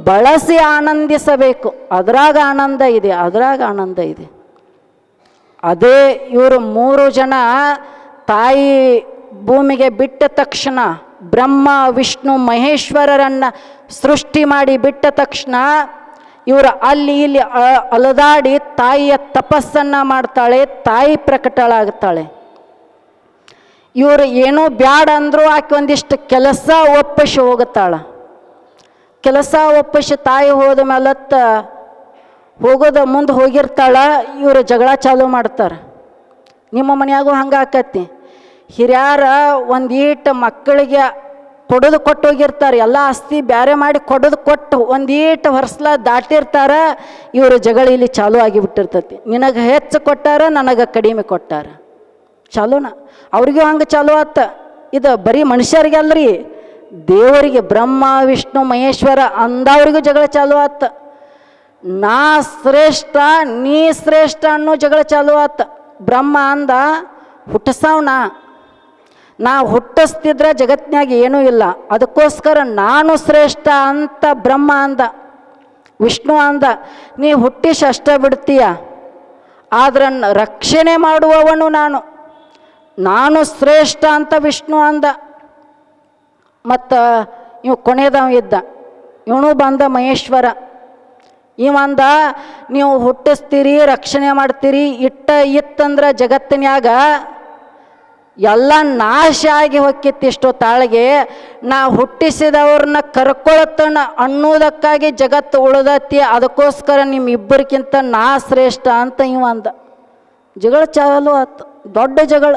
ಬಳಸಿ ಆನಂದಿಸಬೇಕು. ಅದರಾಗ ಆನಂದ ಇದೆ. ಅದೇ ಇವರು 3 ಜನ ತಾಯಿ ಭೂಮಿಗೆ ಬಿಟ್ಟ ತಕ್ಷಣ, ಬ್ರಹ್ಮ ವಿಷ್ಣು ಮಹೇಶ್ವರರನ್ನು ಸೃಷ್ಟಿ ಮಾಡಿ ಬಿಟ್ಟ ತಕ್ಷಣ ಇವರು ಅಲ್ಲಿ ಇಲ್ಲಿ ಅಲದಾಡಿ ತಾಯಿಯ ತಪಸ್ಸನ್ನು ಮಾಡ್ತಾಳೆ, ತಾಯಿ ಪ್ರಕಟಳಾಗ್ತಾಳೆ. ಇವರು ಏನೂ ಬ್ಯಾಡ ಅಂದರೂ ಆಕೆ ಒಂದಿಷ್ಟು ಕೆಲಸ ಒಪ್ಪಿಸಿ ಹೋಗುತ್ತಾಳೆ. ಕೆಲಸ ಒಪ್ಪಿಸಿ ತಾಯಿ ಹೋದ ಮೇಲತ್ತ ಹೋಗೋದ ಮುಂದೆ ಹೋಗಿರ್ತಾಳ, ಇವರು ಜಗಳ ಚಾಲು ಮಾಡ್ತಾರೆ. ನಿಮ್ಮ ಮನೆಯಾಗೂ ಹಂಗೆ ಆಕತಿ. ಹಿರಿಯರ ಒಂದೀಟು ಮಕ್ಕಳಿಗೆ ಕೊಡೋದು ಕೊಟ್ಟು ಹೋಗಿರ್ತಾರೆ, ಎಲ್ಲ ಆಸ್ತಿ ಬ್ಯಾರೆ ಮಾಡಿ ಕೊಡೋದು ಕೊಟ್ಟು ಒಂದೀಟು ಹೊರಸ್ಲ ದಾಟಿರ್ತಾರೆ, ಇವರು ಜಗಳ ಇಲ್ಲಿ ಚಾಲು ಆಗಿಬಿಟ್ಟಿರ್ತೈತಿ. ನಿನಗೆ ಹೆಚ್ಚು ಕೊಟ್ಟಾರ, ನನಗೆ ಕಡಿಮೆ ಕೊಟ್ಟಾರ, ಚಾಲೂನ. ಅವ್ರಿಗೂ ಹಂಗೆ ಚಾಲು ಆತ. ಇದು ಬರೀ ಮನುಷ್ಯರಿಗೆ ಅಲ್ರಿ, ದೇವರಿಗೆ ಬ್ರಹ್ಮ ವಿಷ್ಣು ಮಹೇಶ್ವರ ಅಂದವ್ರಿಗೂ ಜಗಳ ಚಾಲು ಆತ. ನಾ ಶ್ರೇಷ್ಠ ನೀ ಶ್ರೇಷ್ಠ ಅನ್ನೋ ಜಗಳ ಚಾಲು ಆತ. ಬ್ರಹ್ಮ ಅಂದ ಹುಟ್ಟಿಸವನ, ನಾ ಹುಟ್ಟಿಸ್ತಿದ್ರೆ ಜಗತ್ತಿನಾಗ ಏನೂ ಇಲ್ಲ, ಅದಕ್ಕೋಸ್ಕರ ನಾನು ಶ್ರೇಷ್ಠ ಅಂತ ಬ್ರಹ್ಮ ಅಂದ. ವಿಷ್ಣು ಅಂದ ನೀ ಹುಟ್ಟಿಸಿ ಅಷ್ಟೇ ಬಿಡ್ತೀಯ, ಆದ್ರೆ ರಕ್ಷಣೆ ಮಾಡುವವನು ನಾನು ಶ್ರೇಷ್ಠ ಅಂತ ವಿಷ್ಣು ಅಂದ. ಮತ್ತು ಇವು ಕೊನೆಯದವ ಇದ್ದ, ಇವನು ಬಂದ ಮಹೇಶ್ವರ. ಇವಂದ ನೀವು ಹುಟ್ಟಿಸ್ತೀರಿ, ರಕ್ಷಣೆ ಮಾಡ್ತೀರಿ, ಇತ್ತಂದ್ರೆ ಜಗತ್ತಿನ್ಯಾಗ ಎಲ್ಲ ನಾಶ ಆಗಿ ಹೊಕ್ಕಿತ್ತು. ಇಷ್ಟೋ ತಾಳಿಗೆ ನಾ ಹುಟ್ಟಿಸಿದವ್ರನ್ನ ಕರ್ಕೊಳತನ ಅನ್ನೋದಕ್ಕಾಗಿ ಜಗತ್ತು ಉಳಿದತಿ, ಅದಕ್ಕೋಸ್ಕರ ನಿಮ್ಮಿಬ್ಬರಿಗಿಂತ ನಾ ಶ್ರೇಷ್ಠ ಅಂತ ಇವಂದ. ಜಗಳ ಚಾಲು ಆತು, ದೊಡ್ಡ ಜಗಳ.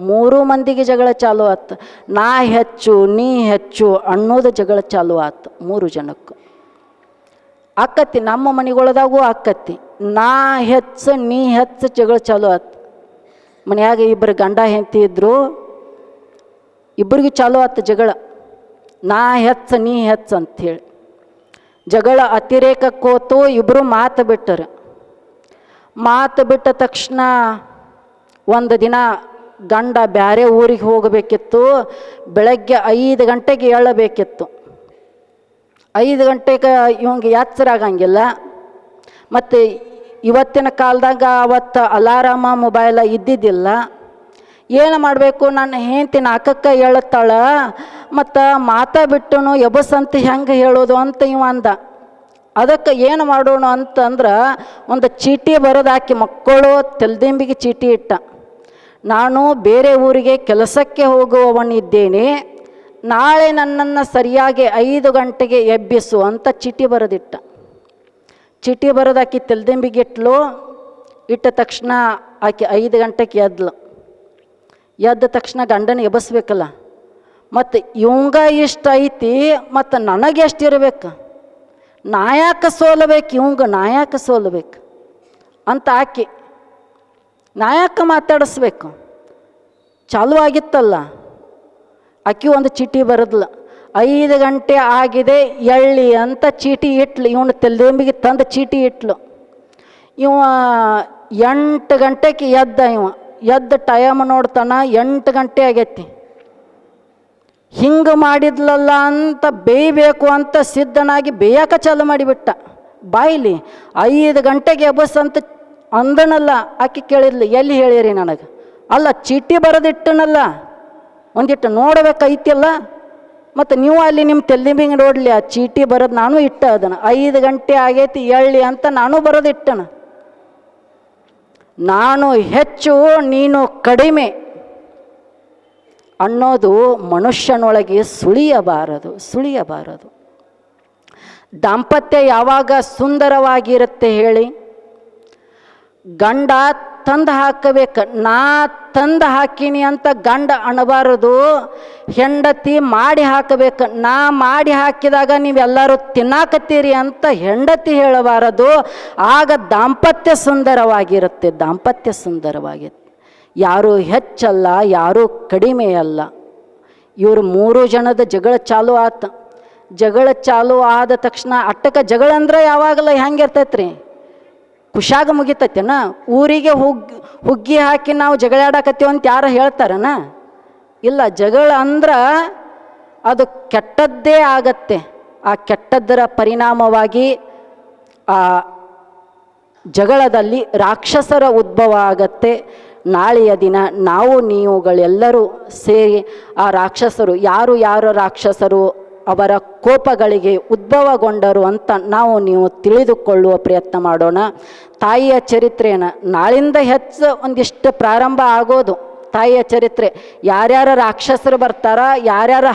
3 ಮಂದಿಗೆ ಜಗಳ ಚಾಲು ಆತು. ನಾ ಹೆಚ್ಚು ನೀ ಹೆಚ್ಚು ಅನ್ನೋದು ಜಗಳ ಚಾಲು ಆತು 3 ಜನಕ್ಕೂ. ಆಕತಿ, ನಮ್ಮ ಮನೆಗಳದಾಗೂ ಆಕತಿ. ನಾ ಹೆಚ್ಚು ನೀ ಹೆಚ್ಚು ಜಗಳ ಚಾಲು ಆತು. ಮನ್ಯಾಗ 2 ಗಂಡ ಹೆಂಡತಿ ಇದ್ರು, ಇಬ್ಬರಿಗೂ ಚಾಲು ಆತು ಜಗಳ. ನಾ ಹೆಚ್ಚು ನೀ ಹೆಚ್ಚು ಅಂಥೇಳಿ ಜಗಳ ಅತಿರೇಕಕ್ಕೆ ಹೋತು. ಇಬ್ಬರು ಮಾತು ಬಿಟ್ಟರು. ಮಾತು ಬಿಟ್ಟ ತಕ್ಷಣ ಒಂದು ದಿನ ಗಂಡ ಬ್ಯಾರೆ ಊರಿಗೆ ಹೋಗಬೇಕಿತ್ತು. ಬೆಳಗ್ಗೆ 5 ಗಂಟೆಗೆ ಏಳಬೇಕಿತ್ತು. 5 ಗಂಟೆಗೆ ಇವಂಗೆ ಎಚ್ಚರ ಆಗಂಗಿಲ್ಲ. ಮತ್ತು ಇವತ್ತಿನ ಕಾಲದಾಗ ಅವತ್ತು ಅಲಾರಾಮ ಮೊಬೈಲ ಇದ್ದಿದ್ದಿಲ್ಲ. ಏನು ಮಾಡಬೇಕು? ನನ್ನ ಹೆಂಡತಿ 4ಕ್ಕೆ ಹೇಳುತ್ತಾಳ, ಮತ್ತು ಮಾತಾ ಬಿಟ್ಟನು ಎಬಸಂತ ಹೆಂಗೆ ಹೇಳೋದು ಅಂತ ಇವ ಅಂದ. ಅದಕ್ಕೆ ಏನು ಮಾಡೋಣ ಅಂತಂದ್ರೆ ಒಂದು ಚೀಟಿ ಬರೋದು ಹಾಕಿ ಮಕ್ಕಳು ತೆಲ್ದಿಂಬಿಗೆ ಚೀಟಿ ಇಟ್ಟ. ನಾನು ಬೇರೆ ಊರಿಗೆ ಕೆಲಸಕ್ಕೆ ಹೋಗುವವನಿದ್ದೇನೆ, ನಾಳೆ ನನ್ನನ್ನು ಸರಿಯಾಗಿ 5 ಗಂಟೆಗೆ ಎಬ್ಬಿಸು ಅಂತ ಚೀಟಿ ಬರೆದಿಟ್ಟ. ಚೀಟಿ ಬರೋದಾಕಿ ತೆಲ್ದಿಂಬಿಗೆ ಇಟ್ಟ ತಕ್ಷಣ ಆಕೆ 5 ಗಂಟೆಗೆ ಎದ್ದ ತಕ್ಷಣ ಗಂಡನ ಎಬ್ಬಿಸ್ಬೇಕಲ್ಲ. ಮತ್ತು ಇವಂಗ ಇಷ್ಟ ಐತಿ, ಮತ್ತು ನನಗೆ ಎಷ್ಟು ಇರಬೇಕು, ನಾಯಕ ಸೋಲ್ಬೇಕು, ಇವಂಗ ನಾಯಕ ಸೋಲ್ಬೇಕು ಅಂತ ಆಕೆ ನಾಯಕ ಮಾತಾಡಿಸ್ಬೇಕು. ಚಾಲು ಆಗಿತ್ತಲ್ಲ, ಆಕೆ ಒಂದು ಚೀಟಿ ಬರದ್ಲ. 5 ಗಂಟೆ ಆಗಿದೆ ಎಳ್ಳಿ ಅಂತ ಚೀಟಿ ಇಟ್ಲು. ಇವನು ತೆಲ್ದಿಂಬಿಗೆ ತಂದು ಚೀಟಿ ಇಟ್ಲು. ಇವ 8 ಗಂಟೆಗೆ ಎದ್ದ ಟೈಮ್ ನೋಡ್ತಾನ, 8 ಗಂಟೆ ಆಗೈತಿ. ಹಿಂಗೆ ಮಾಡಿದ್ಲಲ್ಲ ಅಂತ ಬೇಯಬೇಕು ಅಂತ ಸಿದ್ಧನಾಗಿ ಬೇಯಕ್ಕೆ ಚಾಲು ಮಾಡಿಬಿಟ್ಟ. ಬಾಯಿಲಿ 5 ಗಂಟೆಗೆ ಎಬ್ಬಸ್ ಅಂತ ಅಂದನಲ್ಲ. ಆಕೆ ಕೇಳಿದ್ಲು, ಎಲ್ಲಿ ಹೇಳಿರಿ ನನಗೆ? ಅಲ್ಲ, ಚೀಟಿ ಬರೆದಿಟ್ಟನಲ್ಲ, ಒಂದಿಟ್ಟು ನೋಡ್ಬೇಕೈತಿಲ್ಲ. ಮತ್ತು ನೀವು ಅಲ್ಲಿ ನಿಮ್ಮ ತೆಲ್ಲಿಂಬಿಂಗ್ ನೋಡಲಿ ಆ ಚೀಟಿ ಬರೋದು ನಾನು ಇಟ್ಟ ಅದನ್ನು 5 ಗಂಟೆ ಆಗೈತಿ ಎಳ್ಳಿ ಅಂತ ನಾನು ಬರೋದು ಇಟ್ಟನ. ನಾನು ಹೆಚ್ಚು ನೀನು ಕಡಿಮೆ ಅನ್ನೋದು ಮನುಷ್ಯನೊಳಗೆ ಸುಳಿಯಬಾರದು. ದಾಂಪತ್ಯ ಯಾವಾಗ ಸುಂದರವಾಗಿರುತ್ತೆ ಹೇಳಿ? ಗಂಡ ತಂದು ಹಾಕಬೇಕು. ನಾ ತಂದು ಹಾಕಿನಿ ಅಂತ ಗಂಡ ಅನ್ನಬಾರದು, ಹೆಂಡತಿ ಮಾಡಿ ಹಾಕಬೇಕು. ನಾ ಮಾಡಿ ಹಾಕಿದಾಗ ನೀವೆಲ್ಲರೂ ತಿನ್ನಾಕತ್ತೀರಿ ಅಂತ ಹೆಂಡತಿ ಹೇಳಬಾರದು. ಆಗ ದಾಂಪತ್ಯ ಸುಂದರವಾಗಿರುತ್ತೆ. ಯಾರೂ ಹೆಚ್ಚಲ್ಲ, ಯಾರೂ ಕಡಿಮೆ ಅಲ್ಲ. ಇವರು 3 ಜನದ ಜಗಳ ಚಾಲು ಆತ. ಜಗಳ ಚಾಲು ಆದ ತಕ್ಷಣ ಅಟ್ಟಕ್ಕೆ ಜಗಳ ಅಂದ್ರೆ ಯಾವಾಗಲ್ಲ ಹೆಂಗಿರ್ತೈತ್ರಿ? ಖುಷಾಗ ಮುಗಿತೈತೆನ? ಊರಿಗೆ ಹುಗ್ಗಿ ಹಾಕಿ ನಾವು ಜಗಳಾಡಕತ್ತೀವಿ ಅಂತ ಯಾರು ಹೇಳ್ತಾರನ? ಇಲ್ಲ. ಜಗಳ ಅಂದ್ರೆ ಅದು ಕೆಟ್ಟದ್ದೇ ಆಗತ್ತೆ. ಆ ಕೆಟ್ಟದ್ದರ ಪರಿಣಾಮವಾಗಿ ಆ ಜಗಳದಲ್ಲಿ ರಾಕ್ಷಸರ ಉದ್ಭವ ಆಗತ್ತೆ. ನಾಳೆಯ ದಿನ ನಾವು ನೀವುಗಳೆಲ್ಲರೂ ಸೇರಿ ಆ ರಾಕ್ಷಸರು ಯಾರು ರಾಕ್ಷಸರು ಅವರ ಕೋಪಗಳಿಗೆ ಉದ್ಭವಗೊಂಡರು ಅಂತ ನಾವು ನೀವು ತಿಳಿದುಕೊಳ್ಳುವ ಪ್ರಯತ್ನ ಮಾಡೋಣ. ತಾಯಿಯ ಚರಿತ್ರೆಯನ್ನು ನಾಳಿಂದ ಹೆಚ್ಚು ಒಂದಿಷ್ಟು ಪ್ರಾರಂಭ ಆಗೋದು. ತಾಯಿಯ ಚರಿತ್ರೆ ಯಾರ್ಯಾರ ರಾಕ್ಷಸರು ಬರ್ತಾರ, ಯಾರ್ಯಾರ